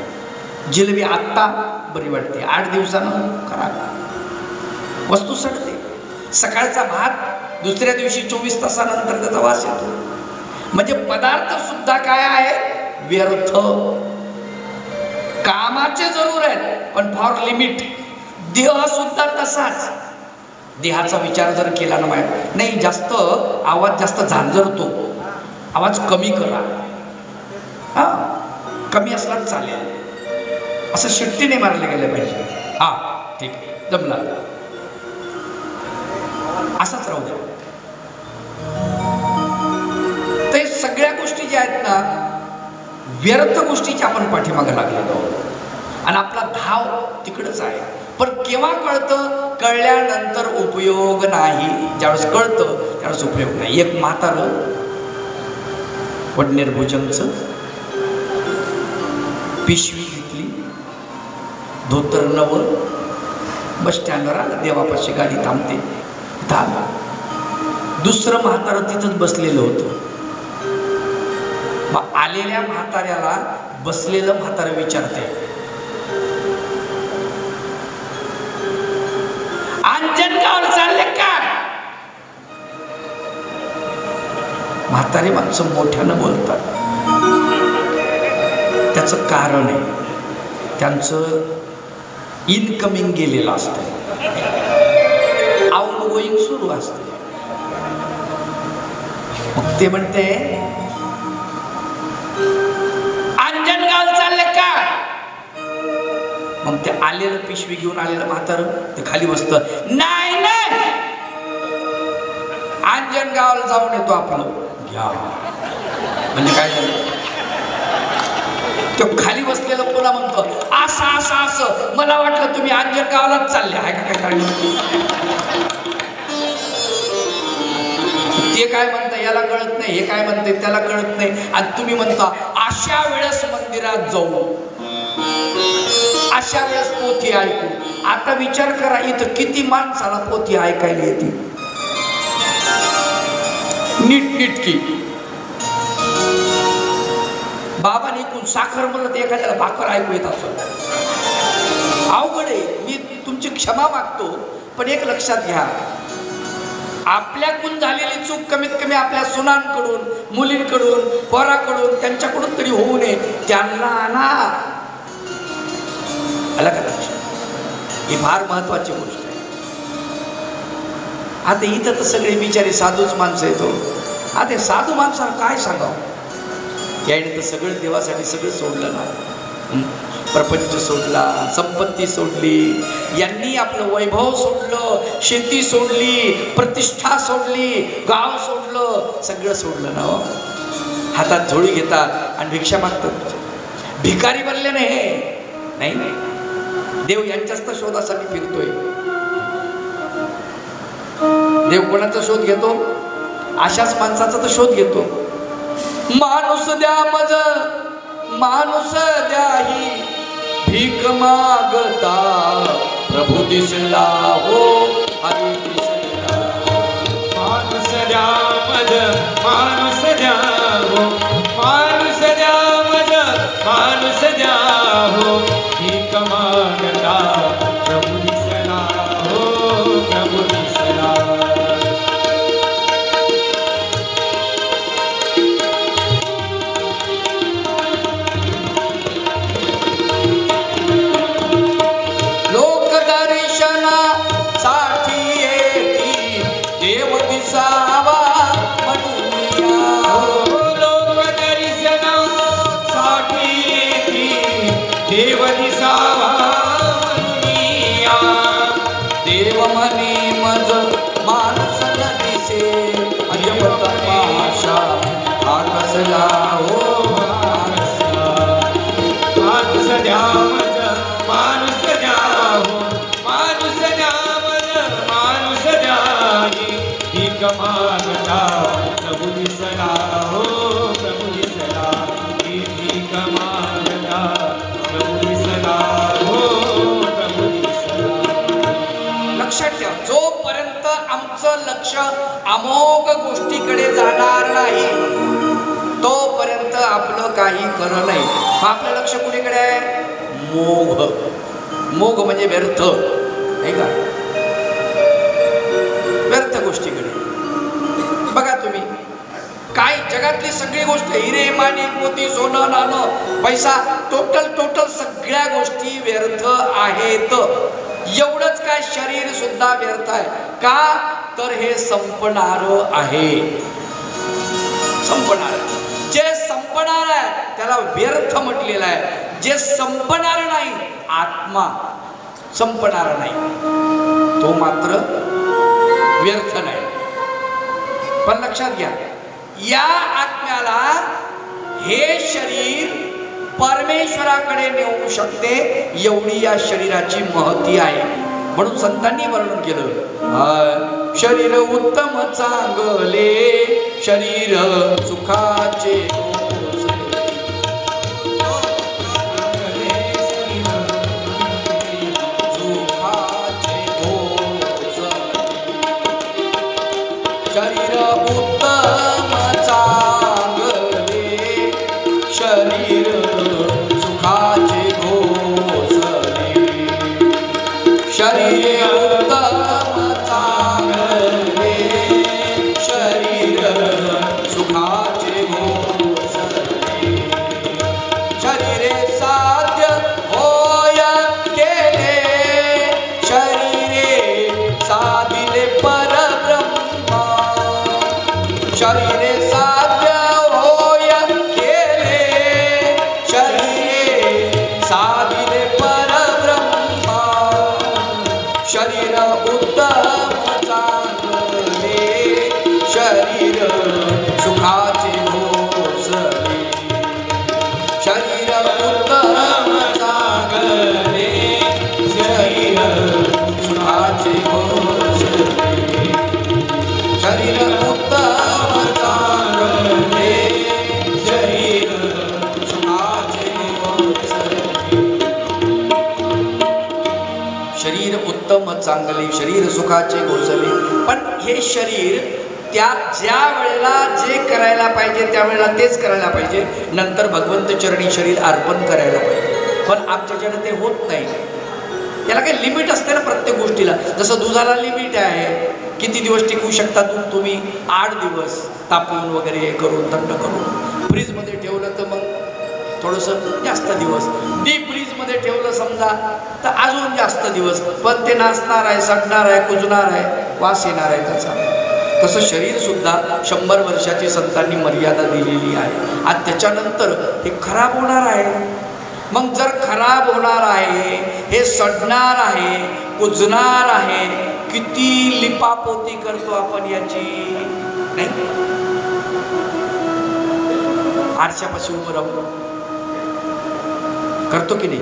जिलेबी आत्ता बरी वाटते, 8 दिवसानं खराब, वस्तू सडते. सकाळचा भात दुसऱ्या दिवशी 24 तासानंतर त्याचा वास येतो. म्हणजे पदार्थ सुद्धा काय आहे? व्यर्थ. कामाचे जरूर आहेत पण फॉर लिमिट. देह सुद्धा तसाच. देहाचा विचार जर केला ना, नाही जास्त आवाज जास्त झांजरतो, आवाज कमी करा. हा, कमी असलाच चालेल, असं शिट्टी नाही मारले गेले पाहिजे. हा ठीक आहे, जमला, असाच राहू द्या. ते सगळ्या गोष्टी ज्या आहेत ना, व्यर्थ गोष्टीच्या आपण पाठीमागे लागलेलो आहोत आणि आपला धाव तिकडच आहे. पण केव्हा कळतं? कळल्यानंतर उपयोग नाही. ज्यावेळेस कळतं त्यावेळेस उपयोग नाही. एक म्हातारं वडनेर भुजंगचं पिशवी घेतली, धोतर नवं, बस स्टँडवर आलं, देवापाशी गाडी थांबते, थांब. दुसरं म्हातारं तिथंच बसलेलं होतं. मग आलेल्या म्हाताऱ्याला बसलेलं म्हातारं विचारते, अंजनगावला चालले का? म्हातारी माणसं मोठ्यानं बोलतात. त्याचं कारण आहे, त्यांचं इनकमिंग गेलेलं असतं, आउट गोईंग सुरू असते. मग ते म्हणते, अंजनगाव चालले का? मग ते आलेलं पिशवी घेऊन आलेलं म्हातारं ते खाली बसतं, नाही नाही, अंजनगावला जाऊन येतो आपलं, घ्या. म्हणजे काय झालं? तो खाली बसलेलं पुन्हा म्हणतो, असं असं असं, मला वाटलं तुम्ही अंजनगावलाच चालले आहे का? काय काढलं? ते काय म्हणता याला कळत नाही, हे काय म्हणते त्याला कळत नाही, आणि तुम्ही म्हणता अशा वेळेस मंदिरात जाऊ, अशा वेळेस पोथी ऐकू. आता विचार करा, इथं किती माणसाला पोथी ऐकायला येते नीटकी. बाबाने इकून साखर म्हणलं तर एखाद्याला भाकर ऐकू येत असं अवघड आहे. मी तुमची क्षमा मागतो, पण एक लक्षात घ्या, आपल्याकडून झालेली चूक कमीत कमी आपल्या सुनांकडून, मुलींकडून, पोराकडून, त्यांच्याकडून तरी होऊ नये. त्यांना आणा. आला का लक्षात? ही फार महत्वाची गोष्ट आहे. आता इथं तर सगळे बिचारे साधूच माणसं येतो. आता साधू माणसाला काय सांगावं? याने तर सगळं देवासाठी सगळं सोडलं ना. प्रपंच सोडला, संपत्ती सोडली, यांनी आपलं वैभव सोडलं, शेती सोडली, प्रतिष्ठा सोडली, गाव सोडलं, सगळं सोडलं ना हो. हातात झोळी घेतात आणि भिक्षा मागतात. भिकारी बनले नाही. देव यांच्याच तर शोधासाठी फिरतोय. देव कोणाचा शोध घेतो? अशाच माणसाचा तर शोध घेतो. माणूस द्या मज माणूस द्याही भीक मागता प्रभू दिसला हो हरी दिसला. माणूस द्या मज माणूस द्या हो माणूस द्या मज माणूस द्या हो भीक मागता प्रभू दिसला हो प्रभू दिसला. देव दिसावा दुनिया. देव म्हणे मज माणूस न दिसे अजब तमाशा हा कसला हो माणूस द्या मज माणूस द्या हो माणूस द्या मज माणूस द्या भीक मागता प्रभू दिसला हो प्रभू दिसला भीक मागता प्रभू दिसला हो प्रभू दिसला. लक्षात ठेवा, जोपर्यंत आमचं लक्ष अमोघ गोष्टीकडे जाणार नाही तोपर्यंत आपलं काही खरं नाही. मग आपलं लक्ष कुणीकडे आहे? मोघ. मोघ म्हणजे व्यर्थ, नाही का? व्यर्थ गोष्टीकडे. बघा तुम्ही, काय जगातली सगळी गोष्ट, हिरे माणिक मोती सोनं नाणं पैसा, टोटल सगळ्या गोष्टी व्यर्थ आहेत. एवढंच काय, शरीर सुद्धा व्यर्थ आहे. का तर हे संपणार आहे. संपणार, जे संपणार आहे त्याला व्यर्थ म्हटलेलं आहे. जे संपणार नाही, आत्मा संपणार नाही, तो मात्र व्यर्थ नाही. पण लक्षात घ्या, या आत्म्याला हे शरीर परमेश्वराकडे नेऊ शकते एवढी या शरीराची महती आहे. म्हणून संतांनी वर्णन केलं, शरीर उत्तम चांगले शरीर सुखाचे शरीर उत्तम चांगले शरीर सुखाचे घोषले. शरीर उत्तम चांगले शरीर सुखाचे घोषले. शरीरे साध्य होय केले शरीरे साधिले परब्रह्म. शरीरे साध्य होय केले शरीरे साधिले परब्रह्म. शरीर उत्तम चांगले शरीर सुखाचे घोषले. शरीर उत्तम चांगले शरीर सुखाचे घोषले. शरीर उत्तम चांगले शरीर सुखाचे घोषले. शरीर उत्तम चांगले शरीर सुखाचे घोषले. पण हे शरीर त्या ज्या वेळेला जे करायला पाहिजे त्यावेळेला तेच करायला पाहिजे. नंतर भगवंत चरणी शरीर अर्पण करायला पाहिजे. पण आमच्याच्याने ते होत नाही. याला काही लिमिट असते ना प्रत्येक गोष्टीला. जसं दुधाला लिमिट आहे. किती दिवस टिकवू शकता दूध तुम्ही? 8 दिवस तापवून वगैरे करून थंड करून. फ्रीजमध्ये ठेवलं तर मग थोडंसं जास्त दिवस. डीप फ्रीजमध्ये ठेवलं समजा तर अजून जास्त दिवस. पण ते नाचणार आहे, सडणार आहे, कुजणार आहे, वास येणार आहे त्याचा. तसं शरीर सुद्धा 100 वर्षाची संतांनी मर्यादा दिलेली आहे. आणि त्याच्यानंतर हे खराब होणार आहे. मग जर खराब होणार आहे, हे सडणार आहे, कुजणार आहे, किती लिपापोती करतो आपण याची, नाही? आरशापाशी उभं राहू करतो की नाही?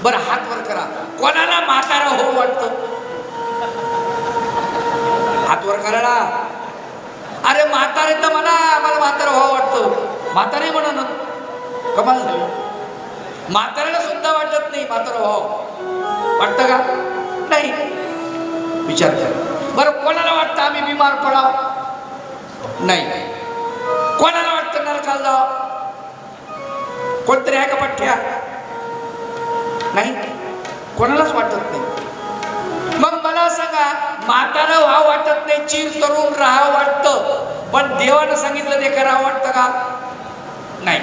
बरं हात वर करा, कोणाला म्हातारा हो वाटतं? हात वर करा ना. अरे म्हातारे तर म्हणा, मला म्हातारा हो वाटतं. म्हातारे म्हणा ना, कमाल झाली. म्हाताऱ्याला सुद्धा वाटत नाही म्हातारा हो वाटतं का? नाही. विचार करा बरं, कोणाला वाटतं आम्ही बिमार पडाव? नाही. कोणाला वाटतं नरकाला जाव? कोणतरी आहे का पठ्ठ्या? नाही, कोणालाच वाटत नाही. मग मला सांगा, म्हातारा व्हावं वाटत नाही, चिर तरुण राहावं वाटतं, पण देवानं सांगितलं ते करावं वाटतं का? नाही,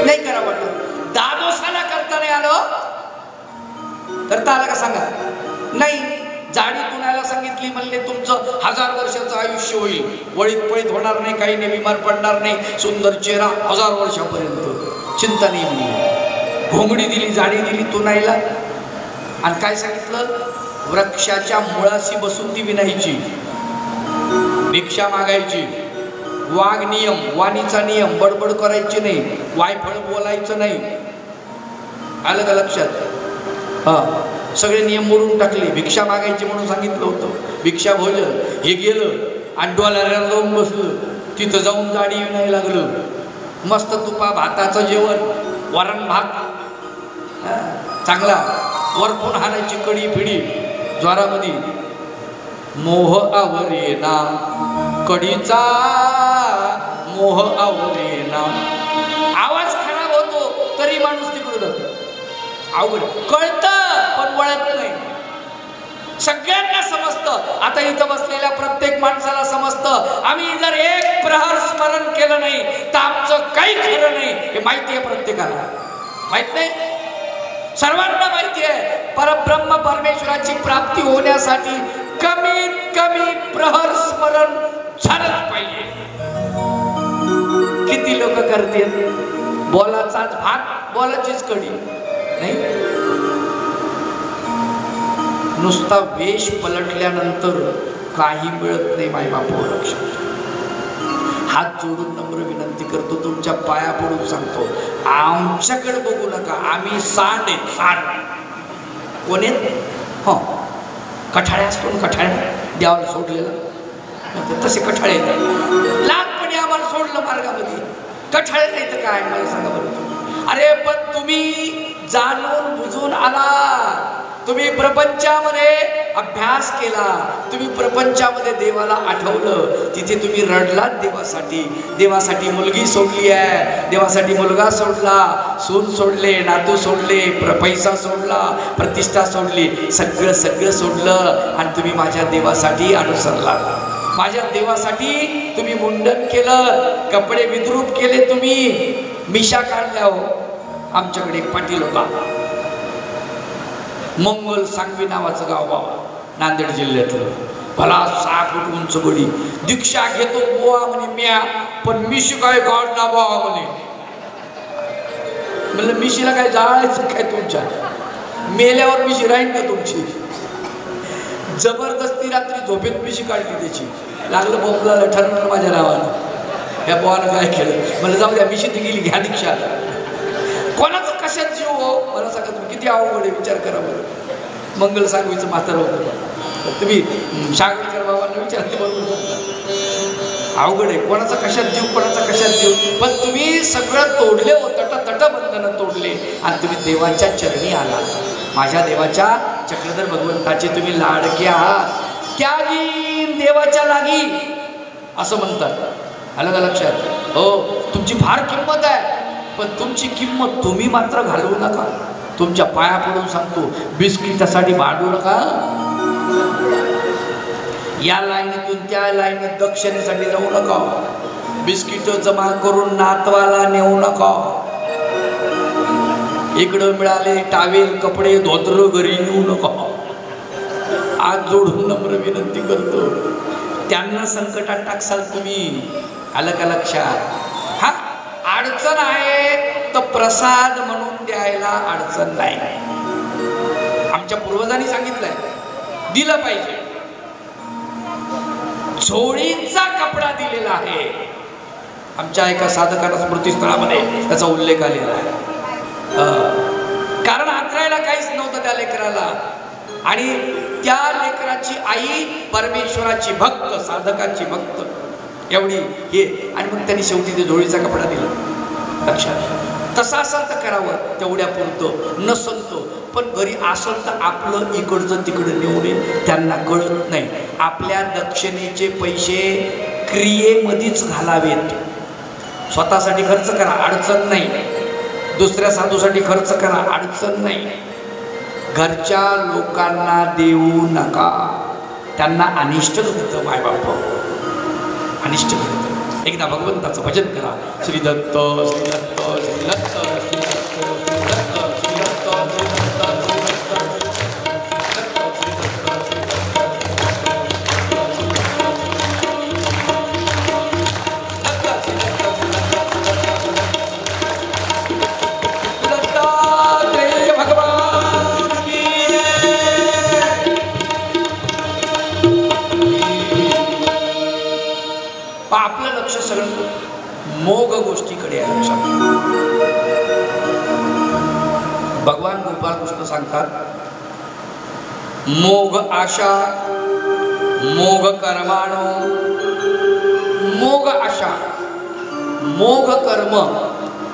नाही करावं वाटत. दादोसाला करता नाही आलं, करता आलं का सांगा? नाही. जाडी तुणायला सांगितली, म्हणले तुमचं 1000 वर्षाचं आयुष्य होईल, वळीत पळीत होणार नाही, काही नाही, बिमार पडणार नाही, सुंदर चेहरा 1000 वर्षापर्यंत, चिंता नाही म्हणली. घोंगडी दिली, जाडी दिली तुणायला, आणि काय सांगितलं? वृक्षाच्या मुळाशी बसून ती विणायची, भिक्षा मागायची. वाघ नियम, वाणीचा नियम, बडबड करायची नाही, वायफळ बोलायचं नाही. आलं का लक्षात? हा, सगळे नियम मोडून टाकले. भिक्षा मागायची म्हणून सांगितलं होतं, भिक्षा भोजन. हे गेलं आणि डोलाऱ्याला जाऊन बसलं, तिथं जाऊन गाडी विणायला लागलं. मस्त तुपा भाताचं जेवण, वरण भात चांगला, वरपून हाणायची कडी पिढी ज्वारामध्ये. मोह आवरेना कडीचा, मोह आवरेना. आवाज खराब होतो तरी माणूस तिकडे जातो. अवघड, कळतं पण वळत नाही. सगळ्यांना समजतं. आता इथं बसलेल्या प्रत्येक माणसाला समजतं, आम्ही जर एक प्रहर स्मरण केलं नाही तर आमचं काही खरं नाही. हे माहिती आहे प्रत्येकाला, माहित नाही? सर्वांना माहिती आहे. परब्रह्म परमेश्वराची प्राप्ती होण्यासाठी कमीत कमी प्रहर स्मरण झालंच पाहिजे. किती लोक करतील? बोलाचाच भात, बोलाचीच कडी, नाही? नुसता वेश पलटल्यानंतर काही मिळत नाही. माय बापू, लक्षात. हात जोडून नम्र विनंती करतो, तुमच्या पाया पडून सांगतो, आमच्याकडे बघू नका. आम्ही सांड आहेत, सांड. कोण आहेत? हो, कठाळे असतो ना, कठाळे देवाला सोडलेला, तसे कठाळे येतात. लहानपणी आम्हाला सोडलं मार्गामध्ये, कठाळे नाही तर काय? मला सांगा बरं. अरे पण तुम्ही जाणून बुजून आला, तुम्ही प्रपंचामध्ये अभ्यास केला, तुम्ही प्रपंचामध्ये देवाला आठवलं, तिथे तुम्ही रडलात देवासाठी. देवासाठी मुलगी सोडली आहे, देवासाठी मुलगा सोडला, सून सोडले, नातू सोडले, पैसा सोडला, प्रतिष्ठा सोडली, सगळं सगळं सोडलं आणि तुम्ही माझ्या देवासाठी अनुसरला. माझ्या देवासाठी तुम्ही मुंडन केलं, कपडे विद्रूप केले, तुम्ही मिशा काढल्या. हो, आमच्याकडे एक पाटील होता, मंगल सांगवी नावाचं गाव, बाबा, नांदेड जिल्ह्यातलं. भला 6 फूट उंच बडी, दीक्षा घेतो बोवा म्हणे म्या, पण मिशी काय काढला बोवा म्हणे. म्हणलं मिशीला काय जाळायचं काय तुमच्या? मेल्यावर मिशी राहील का तुमची? जबरदस्ती रात्री झोपेत मिशी काढली त्याची. लागलं बोंबला ठरवलं माझ्या नावानं. ह्या बोवानं काय केलं? म्हणलं जाऊ द्या, मिशी ती गेली, घ्या दीक्षा. कोणाचं कशात जीव हो? मला सांगा तुम्ही, किती अवघड आहे, विचार करा बरं. मंगल सांगवीचं म्हातारं होतं, तुम्ही सागरकर बाबांना विचारते बरोबर. अवघड आहे, कोणाचा कशात जीव, कोणाचा कशात जीव. पण तुम्ही सगळं तोडले हो, तटबंधनं तोडले आणि तुम्ही देवाच्या चरणी आला. माझ्या देवाच्या चक्रधर भगवंताचे तुम्ही लाडके आहात. त्यागी देवाच्या लागी असं म्हणतात. आलं का लक्षात? हो, तुमची फार किंमत आहे, पण तुमची किंमत तुम्ही मात्र घालवू नका. तुमच्या पाया पडून सांगतो, बिस्किटासाठी भांडू नका. या लाईनीतून त्या लाईनीत दक्षिणेसाठी जाऊ नका. बिस्किट जमा करून नातवाला नेऊ नका. इकडं मिळाले टावेल, कपडे, धोतर घरी नेऊ नका. आज जोडून नम्र विनंती करतो, त्यांना संकटात टाकसाल तुम्ही. आलं का लक्षात? हा, अडचण आहे, फक्त प्रसाद म्हणून द्यायला अडचण नाही. आमच्या पूर्वजांनी सांगितलंय दिलं पाहिजे. झोळीचा कपडा दिलेला आहे. आमच्या एका साधकाला स्मृतीस्थळामध्ये त्याचा उल्लेख आलेला आहे. कारण हातरायला काहीच नव्हतं त्या लेकराला, आणि त्या लेकराची आई परमेश्वराची भक्त, साधकाची भक्त एवढी हे, आणि मग त्यांनी शेवटी ते झोळीचा कपडा दिला. लक्षात तसं असेल तर करावं, तेवढ्या पुरतं नसल पण घरी असेल तर आपलं इकडचं तिकडं निवडे. त्यांना कळत नाही. आपल्या दक्षिणेचे पैसे क्रियेमध्येच घालावेत. स्वतःसाठी खर्च करा, अडचण नाही. दुसऱ्या साधूसाठी खर्च करा, अडचण नाही. घरच्या लोकांना देऊ नका. त्यांना अनिष्टच होतं. मायबाप अनिष्ट होतं. एकदा भगवंताचं भजन करा. श्री दत्त श्री दत्त श्री दत्त श्री दत्त श्री दत्त श्री दत्त आपलं लक्ष सगळं मोग गोष्टीकडे आहे. लक्षात भगवान गोपाल कृष्ण सांगतात, मोग आशा मोग कर्माणो. मोग आशा मोग कर्म.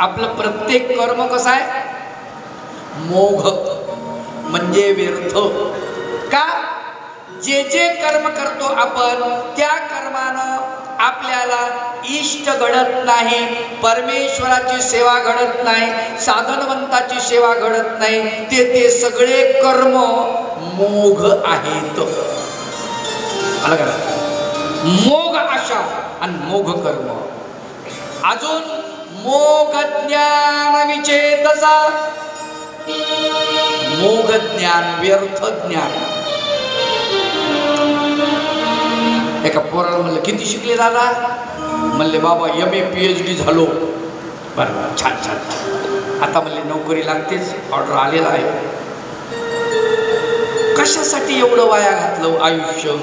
आपलं प्रत्येक कर्म कसं आहे? मोघ म्हणजे व्यर्थ. का? जे जे कर्म करतो आपण त्या कर्मानं आपल्याला इष्ट घडत नाही, परमेश्वराची सेवा घडत नाही, साधनवंताची सेवा घडत नाही. ते सगळे कर्म मोघ आहेत. आलं का? मोघ आशा आणि मोघ कर्म. अजून मोघ ज्ञान विचेतसा. मोघ ज्ञान व्यर्थ ज्ञान. एका पोराला म्हणलं किती शिकले दादा? म्हणले बाबा MA PhD झालो. बरं, छान छान. आता म्हणले नोकरी लागतेच, ऑर्डर आलेला आहे. कशासाठी एवढं वाया घातलं आयुष्य?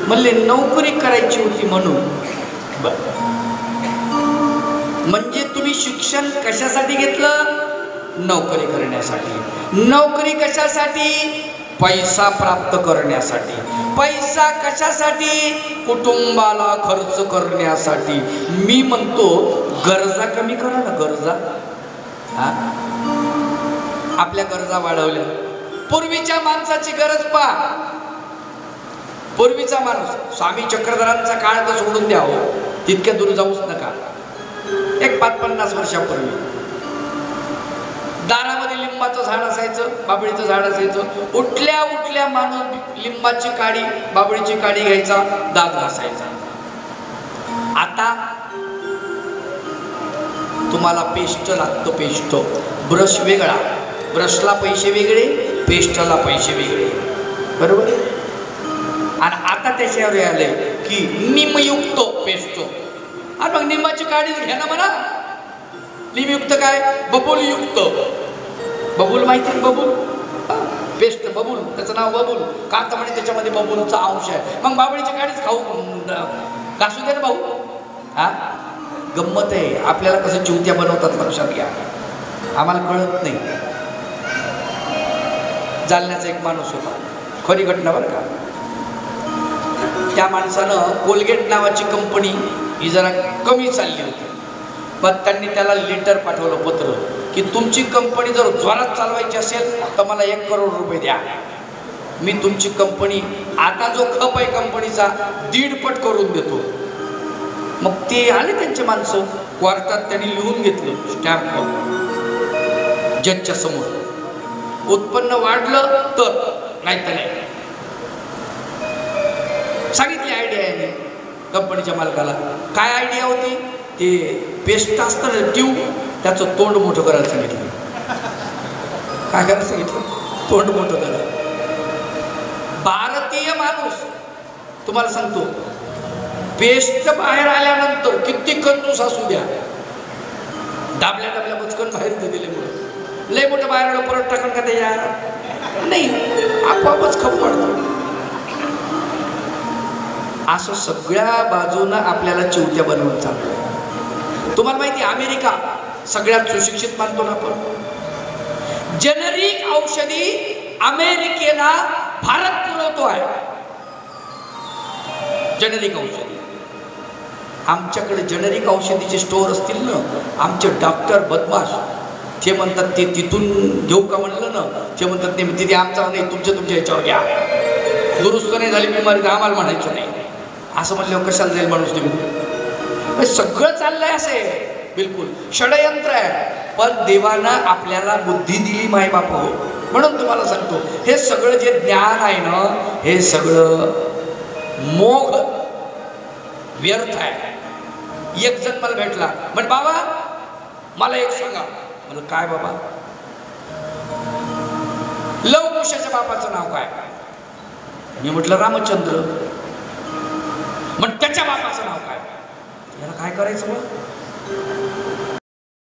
म्हणले नोकरी करायची होती म्हणून. बरं, म्हणजे तुम्ही शिक्षण कशासाठी घेतलं? नोकरी करण्यासाठी. नोकरी कशासाठी? पैसा प्राप्त करण्यासाठी. पैसा कशासाठी? कुटुंबाला खर्च करण्यासाठी. मी म्हणतो गरजा कमी करा ना. गरजा आपल्या गरजा वाढवल्या. पूर्वीच्या माणसाची गरज पहा. पूर्वीचा माणूस, स्वामी चक्रधरांचा काळ तर सोडून द्या हो, तितक्या दूर जाऊच नका. एक 50 वर्षापूर्वी दारामध्ये लिंबाचं झाड असायचं, बाबळीचं झाड असायचं. उठल्या उठल्या माणूस लिंबाची काडी, बाबळीची काडी घ्यायचा, दात घासायचा. आता तुम्हाला पेस्ट लागतं. पेस्ट, ब्रश वेगळा, ब्रशला पैसे वेगळे, पेस्टला पैसे वेगळे. बरोबर. आणि आता त्याच्यावर आले की निमयुक्त पेस्ट. आणि मग निंबाची काडीच घ्या ना म्हणा. लिमयुक्त काय? बबूलयुक्त. बबूल माहिती? बबूल पेस्ट, बबूल, त्याचं नाव बबूल का? तर म्हणजे त्याच्यामध्ये बबूलचा अंश आहे. मग बाबळीची काडीच खाऊ घासू दे ना भाऊ. हा, गंमत आहे. आपल्याला कसं चिवत्या बनवतात लक्षात घ्या. आम्हाला कळत नाही. जालन्याचा एक माणूस होता, खरी घटना बरं का. त्या माणसानं कोलगेट नावाची कंपनी ही जरा कमी चालली होती. पण त्यांनी त्याला लेटर पाठवलं, पत्र, की तुमची कंपनी जर जोरात चालवायची असेल तर मला 1 करोड रुपये द्या. मी तुमची कंपनी, आता जो खप आहे कंपनीचा, 1.5 पट करून देतो. मग ते आले त्यांचे माणसं कोर्टात. त्यांनी लिहून घेतलं स्टॅम्प जजच्या समोर. उत्पन्न वाढलं तर, नाही तर नाही. सांगितली आयडिया आहे कंपनीच्या मालकाला. काय आयडिया होती? ते पेस्ट असतं ना, ट्यूब, त्याचं तोंड मोठं करायला सांगितलं. काय करायला सांगितलं? तोंड मोठं करा. भारतीय माणूस तुम्हाला सांगतो, पेस्ट बाहेर आल्यानंतर किती कंजूस असू द्या, दाबल्या दाबल्या मुचकून बाहेर दिले मुलं लय मोठं बाहेर परत टाकून का ते यार नाही आपोआपच खप पडतो. असं सगळ्या बाजूनं आपल्याला चिवत्या बनवून चालतं. तुम्हाला माहिती अमेरिका सगळ्यात सुशिक्षित मानतो ना आपण. जेनेरिक औषधी अमेरिकेला भारत पुरवतो आहे. जेनेरिक औषधी आमच्याकडे जेनेरिक औषधीचे स्टोअर असतील ना, आमचे डॉक्टर बदमाश ते म्हणतात ते तिथून घेऊ का म्हणलं ना, ते म्हणतात नाही तिथे आमचा नाही तुमच्या याच्यावर घ्या. दुरुस्त नाही झाली बिमारी तर आम्हाला म्हणायचं नाही. असं म्हणल्यावर कशाला जाईल माणूस तुम्ही. सगळं चाललंय असे बिलकुल षडयंत्र आहे. पण देवानं आपल्याला बुद्धी दिली माय बाप हो. म्हणून तुम्हाला सांगतो हे सगळं जे ज्ञान आहे ना हे सगळं मोघ व्यर्थ आहे. एक जण मला भेटला म्हण बाबा मला एक सांगा. म्हणलं काय बाबा. लव कुशाच्या बापाचं नाव काय. मी म्हटलं रामचंद्र. मग त्याच्या बापाचं नाव काय. याला काय करायचं मग.